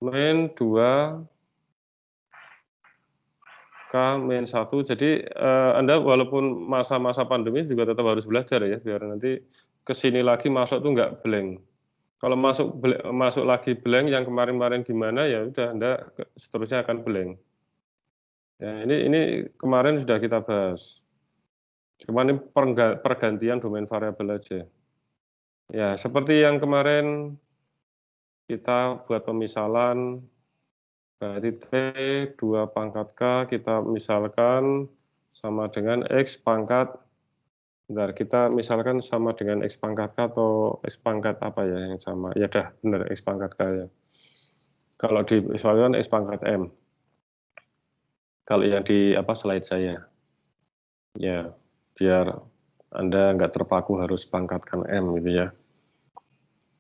Min 2 K min 1. Jadi Anda walaupun masa-masa pandemi juga tetap harus belajar ya, biar nanti kesini lagi masuk tuh nggak blank. Kalau masuk lagi blank yang kemarin-kemarin gimana ya udah Anda seterusnya akan blank. Ya, ini kemarin sudah kita bahas. Cuma ini pergantian domain variabel aja. Ya, seperti yang kemarin kita buat pemisalan, berarti T 2 pangkat K kita misalkan sama dengan X pangkat, bentar, kita misalkan sama dengan X pangkat K atau X pangkat apa ya yang sama, ya dah benar X pangkat K ya. Kalau dimisalkan X pangkat M, kalau yang di slide saya, ya biar Anda nggak terpaku harus pangkatkan M gitu ya.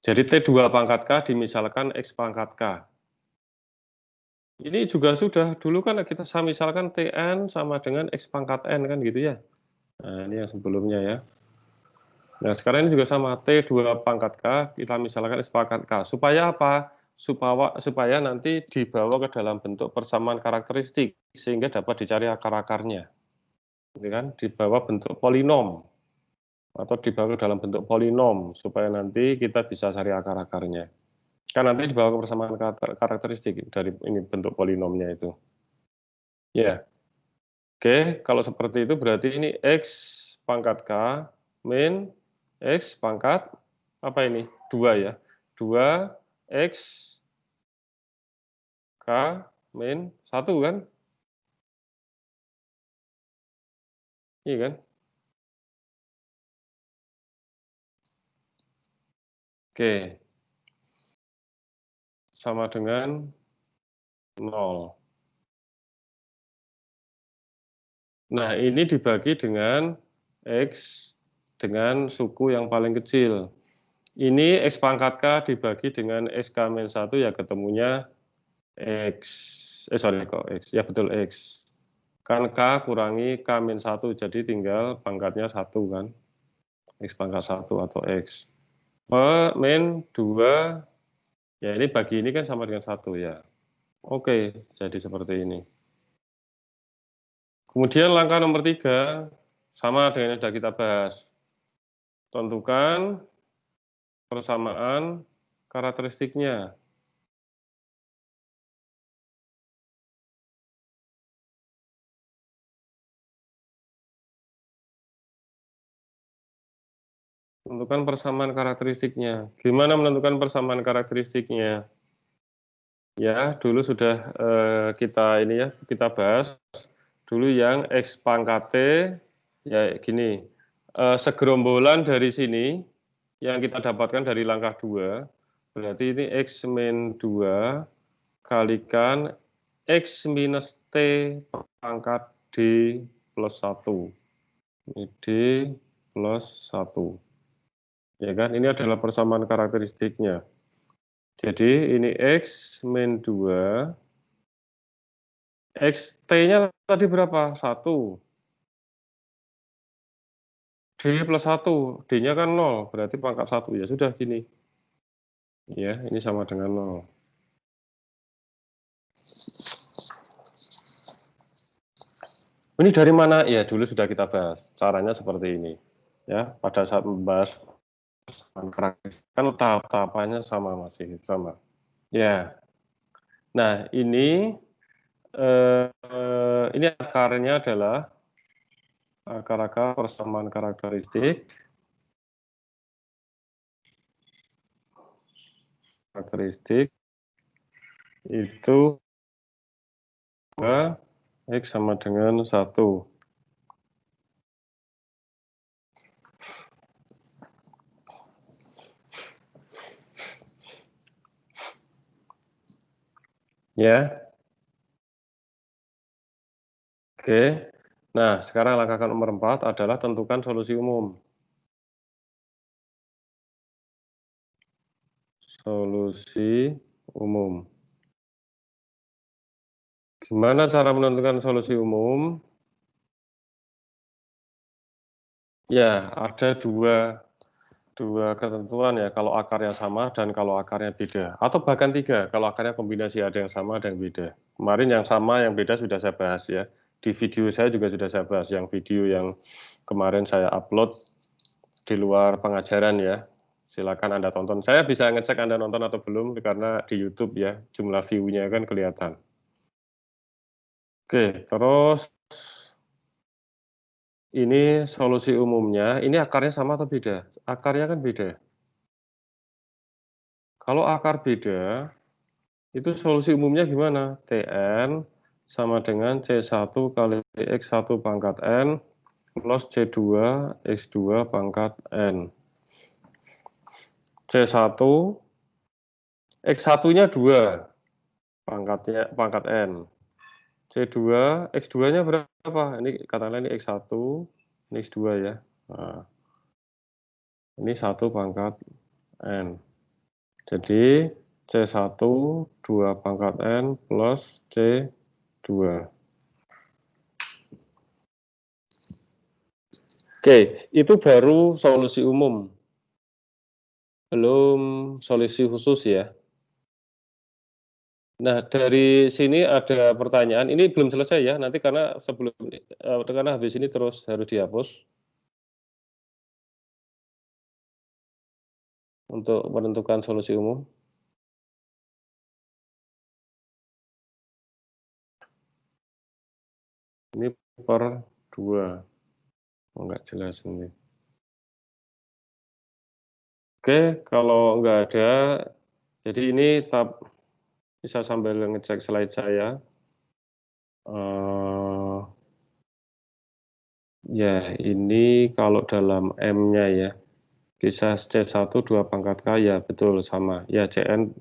Jadi T2 pangkat K dimisalkan X pangkat K. Ini juga sudah, dulu kan kita misalkan Tn sama dengan X pangkat N kan gitu ya. Nah ini yang sebelumnya ya. Nah sekarang ini juga sama, T2 pangkat K, kita misalkan X pangkat K. Supaya apa? Supaya nanti dibawa ke dalam bentuk persamaan karakteristik, sehingga dapat dicari akar-akarnya. Ini kan dibawa bentuk polinom, atau dibawa ke dalam bentuk polinom, supaya nanti kita bisa cari akar-akarnya. Kan nanti dibawa ke persamaan karakteristik dari ini bentuk polinomnya itu. Ya. Oke, kalau seperti itu berarti ini X pangkat K min X pangkat apa ini? 2 ya. 2 X K min 1 kan? Iya kan? Oke. Sama dengan 0. Nah, ini dibagi dengan X dengan suku yang paling kecil. Ini X pangkat K dibagi dengan XK min 1 ya ketemunya X. Kok X. Ya betul X. Kan K kurangi K min 1, jadi tinggal pangkatnya 1 kan. X pangkat 1 atau X. Min 2, ya ini bagi ini kan sama dengan 1 ya. Oke, jadi seperti ini. Kemudian langkah nomor 3, sama dengan yang sudah kita bahas. Tentukan persamaan karakteristiknya. Tentukan persamaan karakteristiknya. Gimana menentukan persamaan karakteristiknya? Ya, dulu sudah kita bahas. Dulu yang X pangkat T, ya gini, segerombolan dari sini, yang kita dapatkan dari langkah 2, berarti ini X min 2, kalikan X minus T pangkat D plus 1. Ini D plus 1. Ya kan, ini adalah persamaan karakteristiknya. Jadi ini X min 2, X T-nya tadi berapa? 1. D plus 1, D-nya kan 0, berarti pangkat 1, ya sudah gini. Ya, ini sama dengan 0. Ini dari mana? Ya, dulu sudah kita bahas. Caranya seperti ini. Ya, pada saat membahas kan tahap-tahapannya masih sama. Ya. Nah, ini akarnya adalah akar-akar persamaan karakteristik. Karakteristik itu X sama dengan 1. Ya. Oke. Nah, sekarang langkah nomor 4 adalah tentukan solusi umum. Solusi umum. Gimana cara menentukan solusi umum? Ya, ada dua ketentuan ya, kalau akarnya sama dan kalau akarnya beda. Atau bahkan 3, kalau akarnya kombinasi ada yang sama, ada yang beda. Kemarin yang sama, yang beda sudah saya bahas ya. Di video saya juga sudah saya bahas, yang video yang kemarin saya upload di luar pengajaran ya. Silakan Anda tonton. Saya bisa ngecek Anda nonton atau belum, karena di YouTube ya, jumlah view-nya kan kelihatan. Oke, terus ini solusi umumnya, ini akarnya sama atau beda? Akarnya kan beda. Kalau akar beda, itu solusi umumnya gimana? Tn sama dengan C1 kali X1 pangkat N plus C2 X2 pangkat N. C1, X1-nya 2, pangkat N. C2, X2-nya berapa? Ini katakanlah ini X1, ini X2 ya. Nah, ini 1 pangkat N. Jadi C1 2 pangkat N plus C2. Oke, itu baru solusi umum. Belum solusi khusus ya. Nah, dari sini ada pertanyaan. Ini belum selesai ya, nanti karena karena habis ini terus harus dihapus. Untuk menentukan solusi umum. Ini per 2. Enggak jelas ini. Oke, kalau enggak ada, jadi ini bisa sambil ngecek slide saya. Ya, ini kalau dalam M-nya ya, kisah C1 2 pangkat K ya betul sama. Ya, CN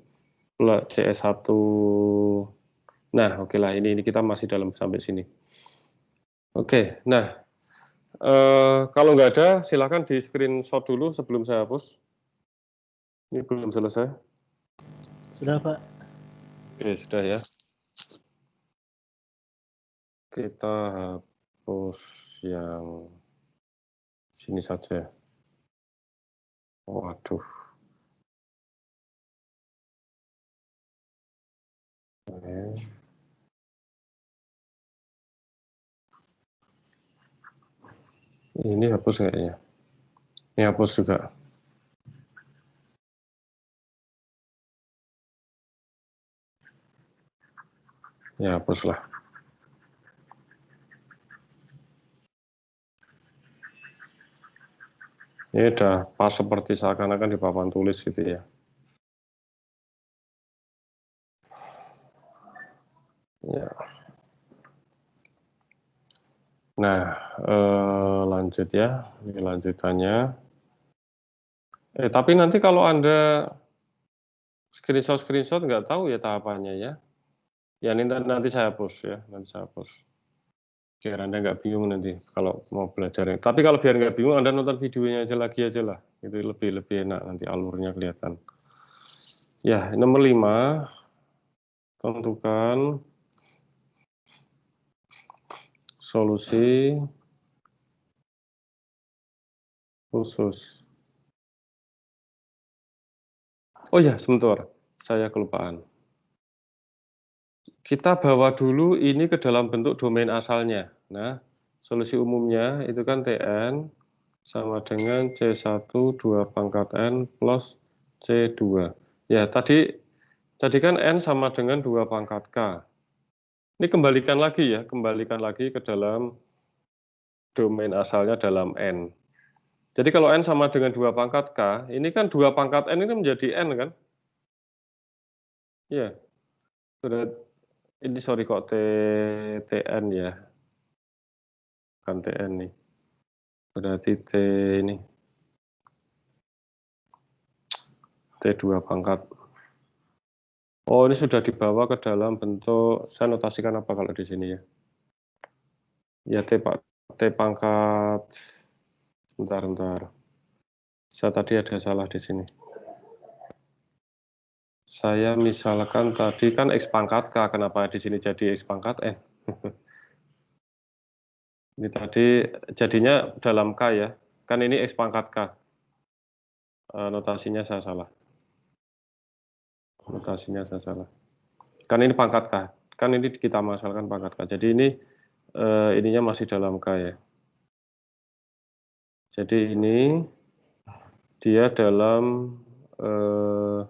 plus CS1. Nah, oke lah, ini kita masih dalam sampai sini. Oke, nah, kalau nggak ada, silakan di screenshot dulu sebelum saya hapus. Ini belum selesai. Sudah, Pak. Oke, sudah ya. Kita hapus yang sini saja. Waduh. Oke. Ini hapus kayaknya. Ini hapus juga. Ya, hapuslah. Ini udah pas seperti seakan-akan di papan tulis gitu ya. Ya. Nah, lanjut ya. Ini lanjutannya. Tapi nanti kalau Anda screenshot nggak tahu ya tahapannya ya. Ya ini nanti saya hapus ya, nanti saya hapus. Biar Anda nggak bingung nanti kalau mau belajar. Tapi kalau biar nggak bingung, Anda nonton videonya aja lagi aja lah. Itu lebih enak nanti alurnya kelihatan. Ya, nomor 5, tentukan solusi khusus. Oh ya, sebentar, saya kelupaan. Kita bawa dulu ini ke dalam bentuk domain asalnya. Nah, solusi umumnya itu kan Tn sama dengan C1 2 pangkat N plus C2. Ya, tadi kan N sama dengan 2 pangkat K. Ini kembalikan lagi ke dalam domain asalnya dalam N. Jadi kalau N sama dengan 2 pangkat K, ini kan 2 pangkat N ini menjadi N kan? Iya. Ini sorry kok TN ya. Bukan TN nih. Berarti ini. T2 pangkat Oh, ini sudah dibawa ke dalam bentuk, saya notasikan apa kalau di sini ya? Ya, T pangkat, bentar. Saya tadi ada salah di sini. Saya misalkan tadi kan X pangkat K, kenapa di sini jadi X pangkat N? Ini tadi jadinya dalam K ya, kan ini X pangkat K. Notasinya saya salah. Kan ini pangkat K, kan ini kita masalkan pangkat K. Jadi ini ininya masih dalam K ya. Jadi ini dia dalam 2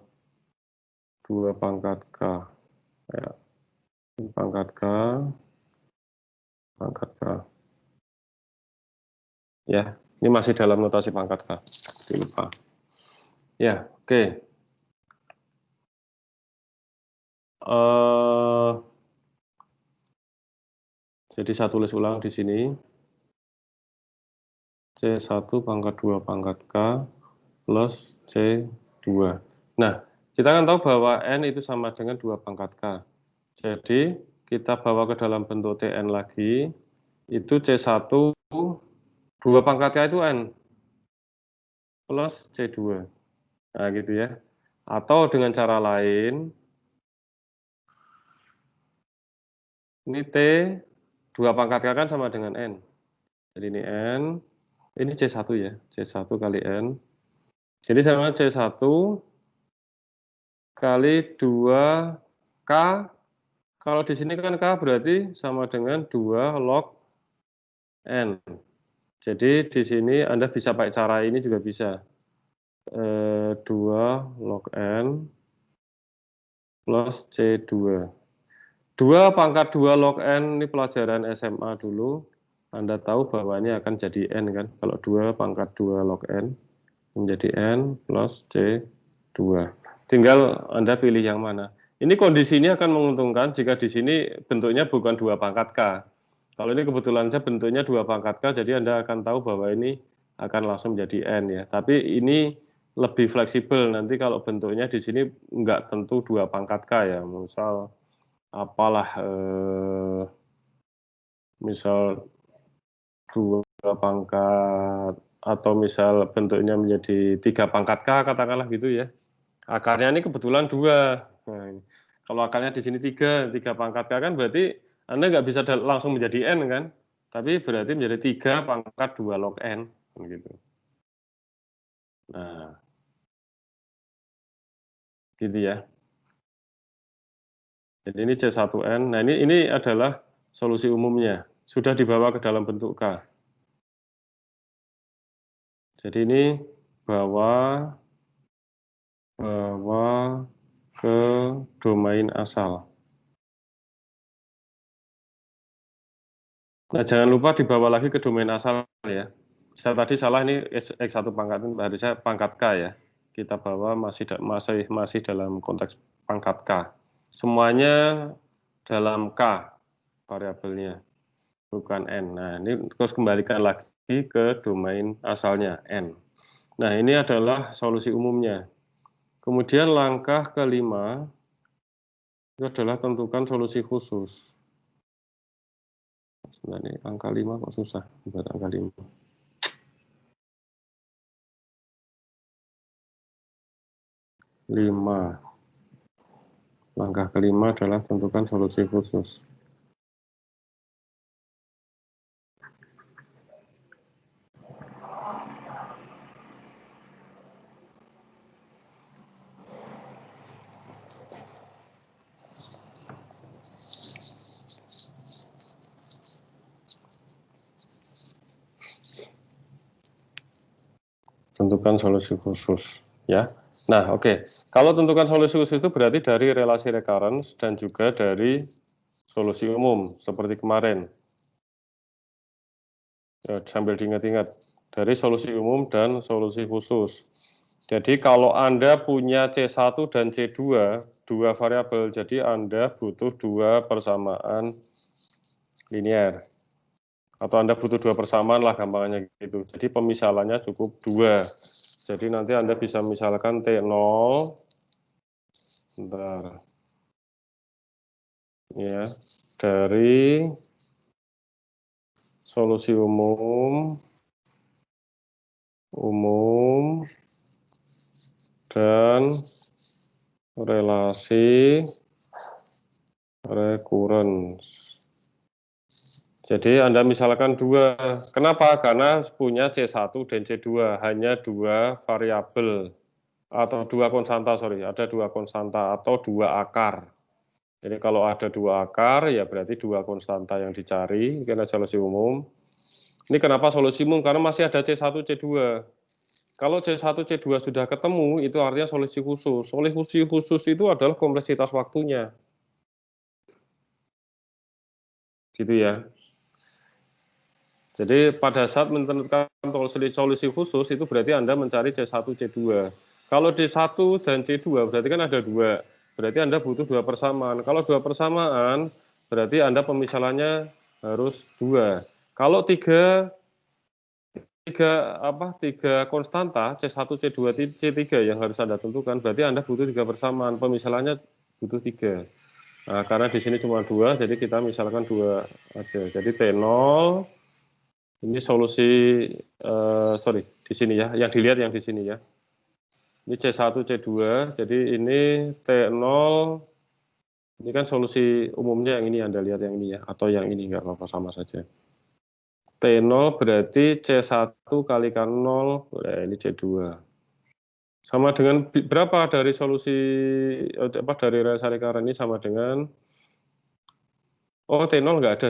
pangkat K. Ya. Pangkat K. Ya, ini masih dalam notasi pangkat K. Lupa. Ya, oke. Jadi saya tulis ulang di sini. C1 pangkat 2 pangkat K plus C2. Nah, kita kan tahu bahwa N itu sama dengan 2 pangkat K. Jadi, kita bawa ke dalam bentuk Tn lagi. Itu C1, 2 pangkat K itu N. Plus C2. Nah, gitu ya. Atau dengan cara lain, ini T, 2 pangkat K kan sama dengan N. Jadi ini N, ini C1 ya, C1 kali N. Jadi sama C1 kali 2K, kalau di sini kan K berarti sama dengan 2 log N. Jadi di sini Anda bisa pakai cara ini juga bisa. 2 log N plus C2. 2 pangkat 2 log N, ini pelajaran SMA dulu. Anda tahu bahwa ini akan jadi N kan. Kalau 2 pangkat 2 log N menjadi N plus C2. Tinggal Anda pilih yang mana. Ini kondisi ini akan menguntungkan jika di sini bentuknya bukan 2 pangkat K. Kalau ini kebetulan saja bentuknya 2 pangkat K, jadi Anda akan tahu bahwa ini akan langsung menjadi N ya. Tapi ini lebih fleksibel, nanti kalau bentuknya di sini nggak tentu 2 pangkat K ya. Misal apalah, misal 2 pangkat, atau misal bentuknya menjadi 3 pangkat K, katakanlah gitu ya. Akarnya ini kebetulan 2. Nah, kalau akarnya di sini 3 pangkat K kan berarti Anda nggak bisa langsung menjadi N kan, tapi berarti menjadi 3 pangkat 2 log N. Gitu. Nah, gitu ya. Jadi ini C1N, nah ini adalah solusi umumnya, sudah dibawa ke dalam bentuk K. Jadi ini bawa ke domain asal. Nah, jangan lupa dibawa lagi ke domain asal ya. Saya tadi salah, ini X1 pangkat, harusnya pangkat K ya. Kita bawa masih dalam konteks pangkat K. Semuanya dalam K variabelnya, bukan N. Nah, ini terus kembalikan lagi ke domain asalnya N. Nah, ini adalah solusi umumnya. Kemudian langkah kelima itu adalah tentukan solusi khusus. Sebenarnya angka 5 kok susah buat angka 5. Langkah kelima adalah tentukan solusi khusus. Tentukan solusi khusus ya. Nah, oke. Kalau tentukan solusi khusus itu berarti dari relasi recurrence dan juga dari solusi umum seperti kemarin. Ya, sambil diingat-ingat, dari solusi umum dan solusi khusus. Jadi kalau Anda punya C1 dan C2, 2 variabel, jadi Anda butuh 2 persamaan linear. Atau Anda butuh 2 persamaan lah gampangnya gitu. Jadi pemisalannya cukup 2. Jadi nanti Anda bisa misalkan T0, bentar. ya, dari solusi umum dan relasi recurrence. Jadi Anda misalkan dua. Kenapa? Karena punya C1 dan C2, hanya dua variabel atau dua konstanta, ada dua konstanta atau dua akar. Jadi kalau ada dua akar, ya berarti dua konstanta yang dicari, karena solusi umum. Ini kenapa solusi umum? Karena masih ada C1, C2. Kalau C1, C2 sudah ketemu, itu artinya solusi khusus. Solusi khusus itu adalah kompleksitas waktunya. Gitu ya. Jadi pada saat menentukan solusi khusus, itu berarti Anda mencari C1, C2. Kalau D1 dan C2, berarti kan ada dua. Berarti Anda butuh dua persamaan. Kalau dua persamaan, berarti Anda pemisalannya harus dua. Kalau tiga konstanta, C1, C2, C3 yang harus Anda tentukan, berarti Anda butuh tiga persamaan. Pemisalannya butuh tiga. Nah, karena di sini cuma dua, jadi kita misalkan dua aja. Jadi T0, ini solusi, di sini ya, yang dilihat yang di sini ya. Ini C1, C2, jadi ini T0, ini kan solusi umumnya yang ini, Anda lihat yang ini ya, atau yang ini, nggak apa-apa, sama saja. T0 berarti C1 kalikan 0, ini C2. Sama dengan berapa dari solusi, dari relasi recurrence ini sama dengan, oh T0 nggak ada,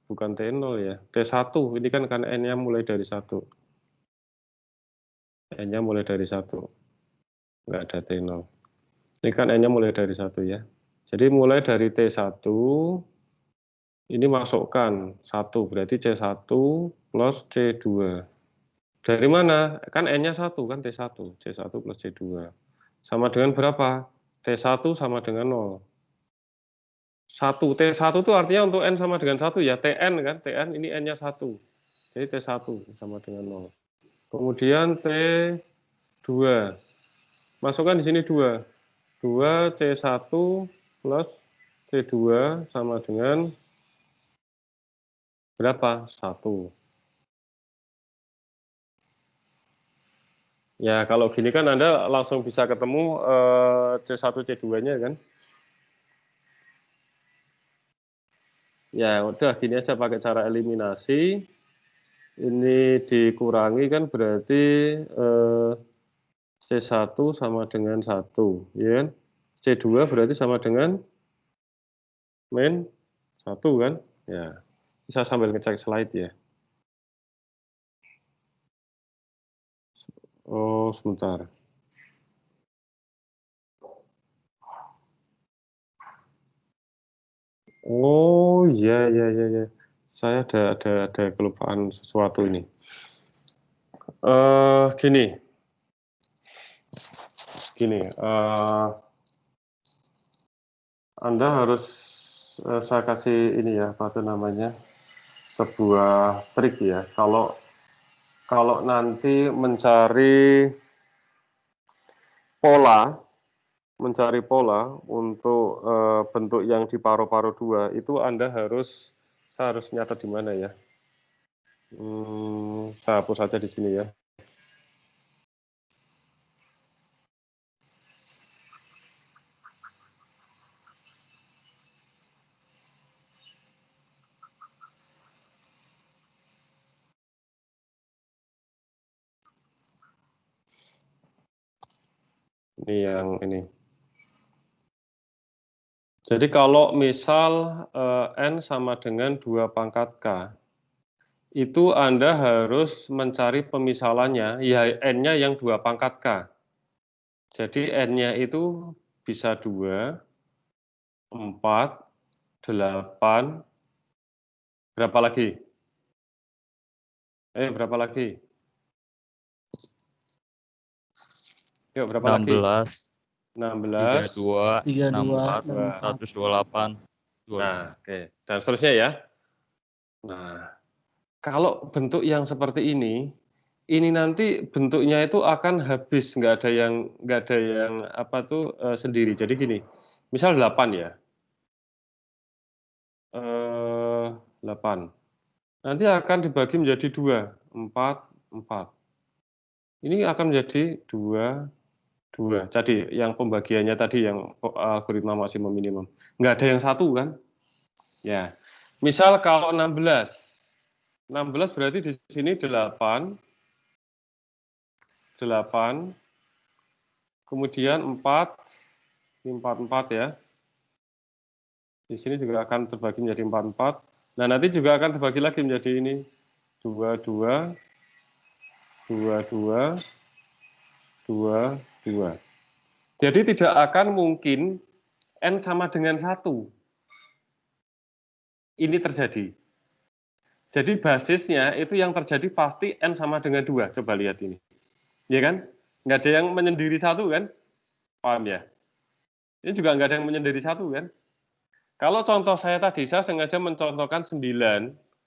bukan T0 ya, T1, ini kan N-nya mulai dari 1. N-nya mulai dari 1. Nggak ada T0. Ini kan N-nya mulai dari 1 ya. Jadi mulai dari T1, ini masukkan 1, berarti C1 plus C2. Dari mana? Kan N-nya 1, kan T1. C1 plus C2. Sama dengan berapa? T1 sama dengan 0. 1. T1 itu artinya untuk N sama dengan 1 ya. Tn kan, Tn ini N-nya 1. Jadi T1 sama dengan 0. Kemudian T2. Masukkan di sini 2. 2 C1 plus C2 sama dengan berapa? 1. Ya, kalau gini kan Anda langsung bisa ketemu C1, C2-nya kan. Ya, udah gini aja pakai cara eliminasi. Ini dikurangi kan berarti C1 sama dengan 1, ya kan? C2 berarti sama dengan min 1 kan? Ya, bisa sambil ngecek slide ya. Oh, sebentar. Oh, ya. Saya ada kelupaan sesuatu ini. Gini, Anda harus saya kasih ini ya, apa itu namanya, sebuah trik ya. Kalau nanti mencari pola untuk bentuk yang di paru-paru 2 itu Anda saya harus nyatet di mana ya? Saya hapus saja di sini ya. Ini yang ini. Jadi kalau misal N sama dengan 2 pangkat K, itu Anda harus mencari pemisalannya, ya N-nya yang 2 pangkat K. Jadi N-nya itu bisa 2, 4, 8, berapa lagi? Berapa lagi? Yuk, berapa 16, lagi? 16, 32, 32, 64, 128. Nah, oke. Dan seterusnya ya. Nah, kalau bentuk yang seperti ini nanti bentuknya itu akan habis, nggak ada yang sendiri. Jadi gini, misal 8 ya. 8. Nanti akan dibagi menjadi 2, 4, 4. Ini akan menjadi 2, 2. Jadi yang pembagiannya tadi yang algoritma maksimum minimum. Nggak ada yang 1 kan? Ya. Misal kalau 16. 16 berarti di sini 8. 8. Kemudian 4. Ini 4, 4 ya. Di sini juga akan terbagi menjadi 4, 4. Nah, nanti juga akan terbagi lagi menjadi ini. 2, 2. 2, 2. 2, 2. Jadi tidak akan mungkin N sama dengan 1. Ini terjadi. Jadi basisnya itu yang terjadi pasti N sama dengan 2. Coba lihat ini. Ya kan? Nggak ada yang menyendiri 1 kan? Paham ya? Ini juga nggak ada yang menyendiri 1 kan? Kalau contoh saya tadi, saya sengaja mencontohkan 9,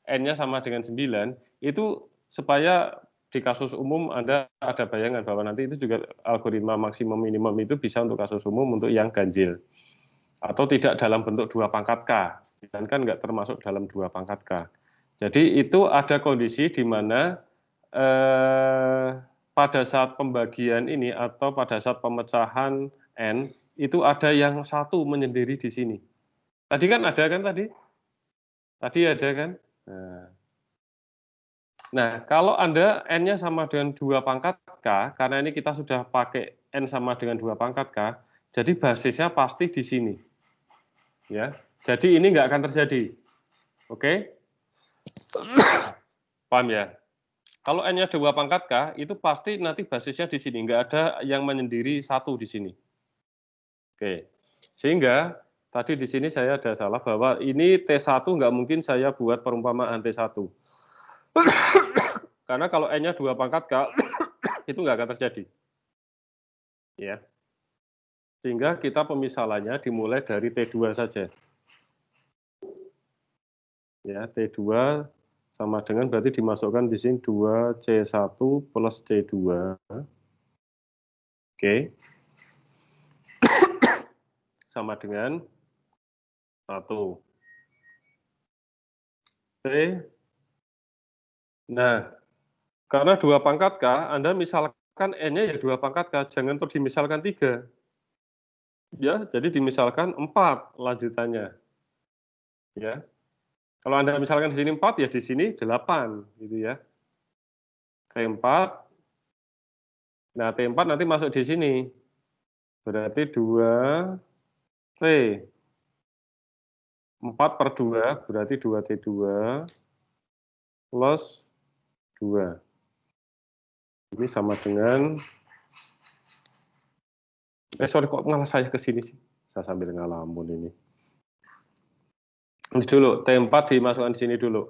N-nya sama dengan 9, itu supaya di kasus umum Anda ada bayangan bahwa nanti itu juga algoritma maksimum minimum itu bisa untuk kasus umum untuk yang ganjil. Atau tidak dalam bentuk 2 pangkat K, dan kan nggak termasuk dalam 2 pangkat K. Jadi itu ada kondisi di mana pada saat pembagian ini atau pada saat pemecahan N, itu ada yang 1 menyendiri di sini. Tadi kan ada kan tadi? Tadi ada kan? Nah, kalau Anda N-nya sama dengan 2 pangkat K, karena ini kita sudah pakai N sama dengan 2 pangkat K, jadi basisnya pasti di sini. Ya, jadi ini nggak akan terjadi. Oke? Paham ya? Kalau N-nya 2 pangkat K, itu pasti nanti basisnya di sini. Nggak ada yang menyendiri 1 di sini. Oke. Sehingga tadi di sini saya ada salah bahwa ini T1 nggak mungkin saya buat perumpamaan T1. Karena kalau N-nya 2 pangkat K, itu nggak akan terjadi. Ya. Sehingga kita pemisalannya dimulai dari T2 saja. Ya, T2 sama dengan berarti dimasukkan di sini 2C1 plus C2. Oke. Sama dengan 1. Oke. Nah, karena 2 pangkat K, Anda misalkan N-nya ya 2 pangkat K, jangan terus dimisalkan 3. Ya, jadi dimisalkan 4 lanjutannya. Ya. Kalau Anda misalkan di sini 4, ya di sini 8, gitu ya. T4. Nah, T4 nanti masuk di sini. Berarti 2T. 4 per 2 berarti 2T2 plus 2. Ini sama dengan, sorry kok malah saya ke sini sih. Saya sambil ngalamun ini. Ini dulu, T4 dimasukkan di sini dulu.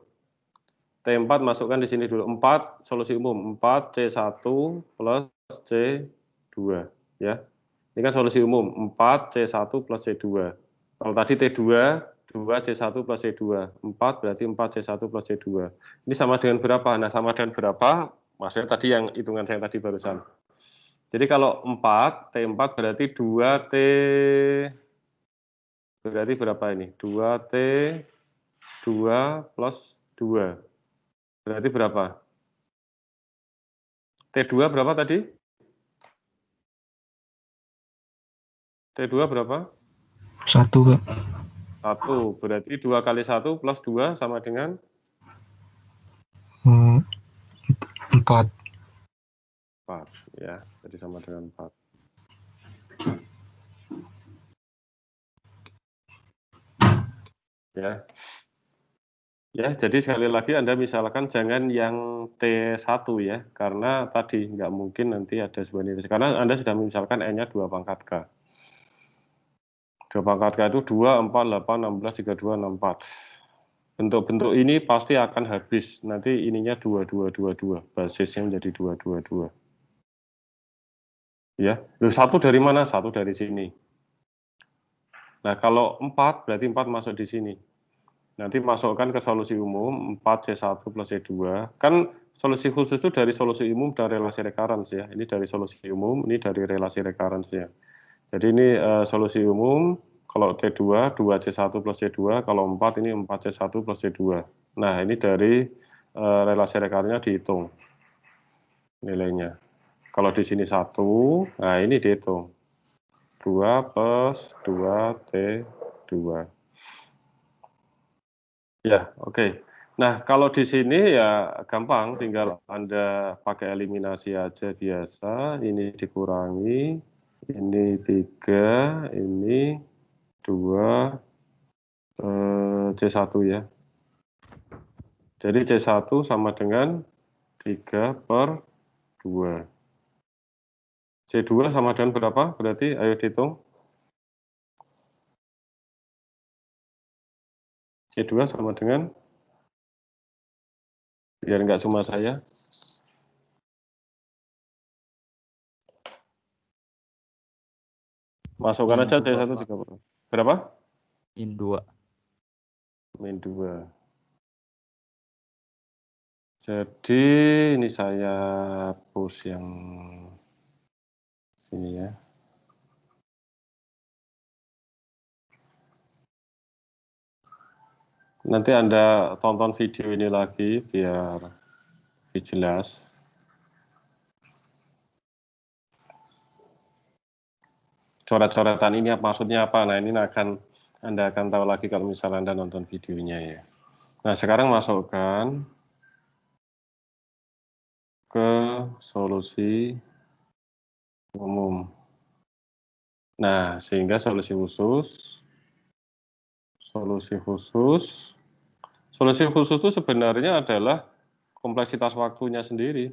T4 masukkan di sini dulu. 4 solusi umum, 4C1 plus C2. Ya. Ini kan solusi umum, 4C1 plus C2. Kalau tadi T2, 2C1 plus C2. 4 berarti 4C1 plus C2. Ini sama dengan berapa? Nah, sama dengan berapa? Maksudnya tadi yang hitungan saya tadi barusan. Jadi kalau 4, T4 berarti 2T, berarti berapa ini? 2T2 plus 2. Berarti berapa? T2 berapa tadi? T2 berapa? 1, Pak. 1, berarti 2 kali 1 plus 2 sama dengan? 4. 4, ya. Jadi sama dengan 4. Ya. Ya, jadi sekali lagi Anda misalkan jangan yang T1 ya, karena tadi nggak mungkin nanti ada sebuah nilai. Karena Anda sudah misalkan N-nya 2 pangkat K. 2 pangkat K itu 2, 4, 8, 16, 32, 64. Bentuk-bentuk ini pasti akan habis. Nanti ininya 2, 2, 2, 2. Basisnya menjadi 2, 2, 2. Ya, loh, 1 dari mana? 1 dari sini. Nah, kalau 4, berarti 4 masuk di sini. Nanti masukkan ke solusi umum 4C1 plus C2. Kan solusi khusus itu dari solusi umum dan relasi recurrence ya. Ini dari solusi umum, ini dari relasi recurrence ya. Jadi ini solusi umum, kalau T2, 2C1 plus C2, kalau 4 ini 4C1 plus C2. Nah, ini dari relasi rekarnya dihitung nilainya. Kalau di sini 1, nah ini dihitung. 2 plus 2T2. Ya, oke. Nah, kalau di sini ya gampang, tinggal Anda pakai eliminasi aja biasa. Ini dikurangi, ini 3, ini 2, C1 ya. Jadi C1 sama dengan 3/2. C2 sama dengan berapa? Berarti ayo dihitung. C2 sama dengan, biar nggak cuma saya. Masukkan aja C1 30. Berapa? Min 2. Min 2. Jadi ini saya push yang sini ya. Nanti Anda tonton video ini lagi biar lebih jelas. Coret-coretan ini maksudnya apa? Nah, ini Anda akan tahu lagi kalau misalnya Anda nonton videonya ya. Nah, sekarang masukkan ke solusi umum. Nah, sehingga solusi khusus itu sebenarnya adalah kompleksitas waktunya sendiri.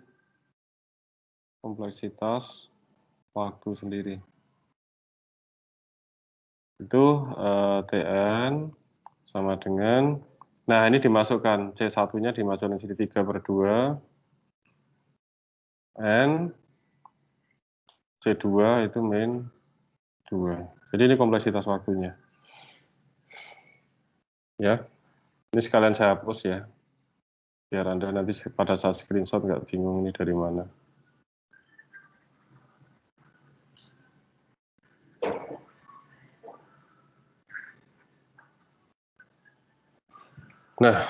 Kompleksitas waktu sendiri. Itu Tn sama dengan, nah ini dimasukkan, C1-nya dimasukkan jadi 3/2, N, C2 itu min 2. Jadi ini kompleksitas waktunya. Ya, ini sekalian saya hapus ya. Biar Anda nanti pada saat screenshot nggak bingung ini dari mana. Nah,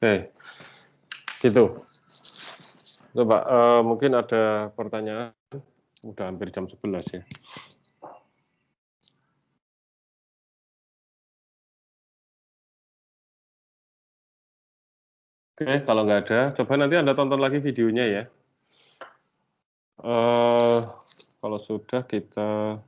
oke, gitu. Coba, mungkin ada pertanyaan. Udah hampir jam 11 ya. Oke, kalau nggak ada, coba nanti Anda tonton lagi videonya ya. Kalau sudah kita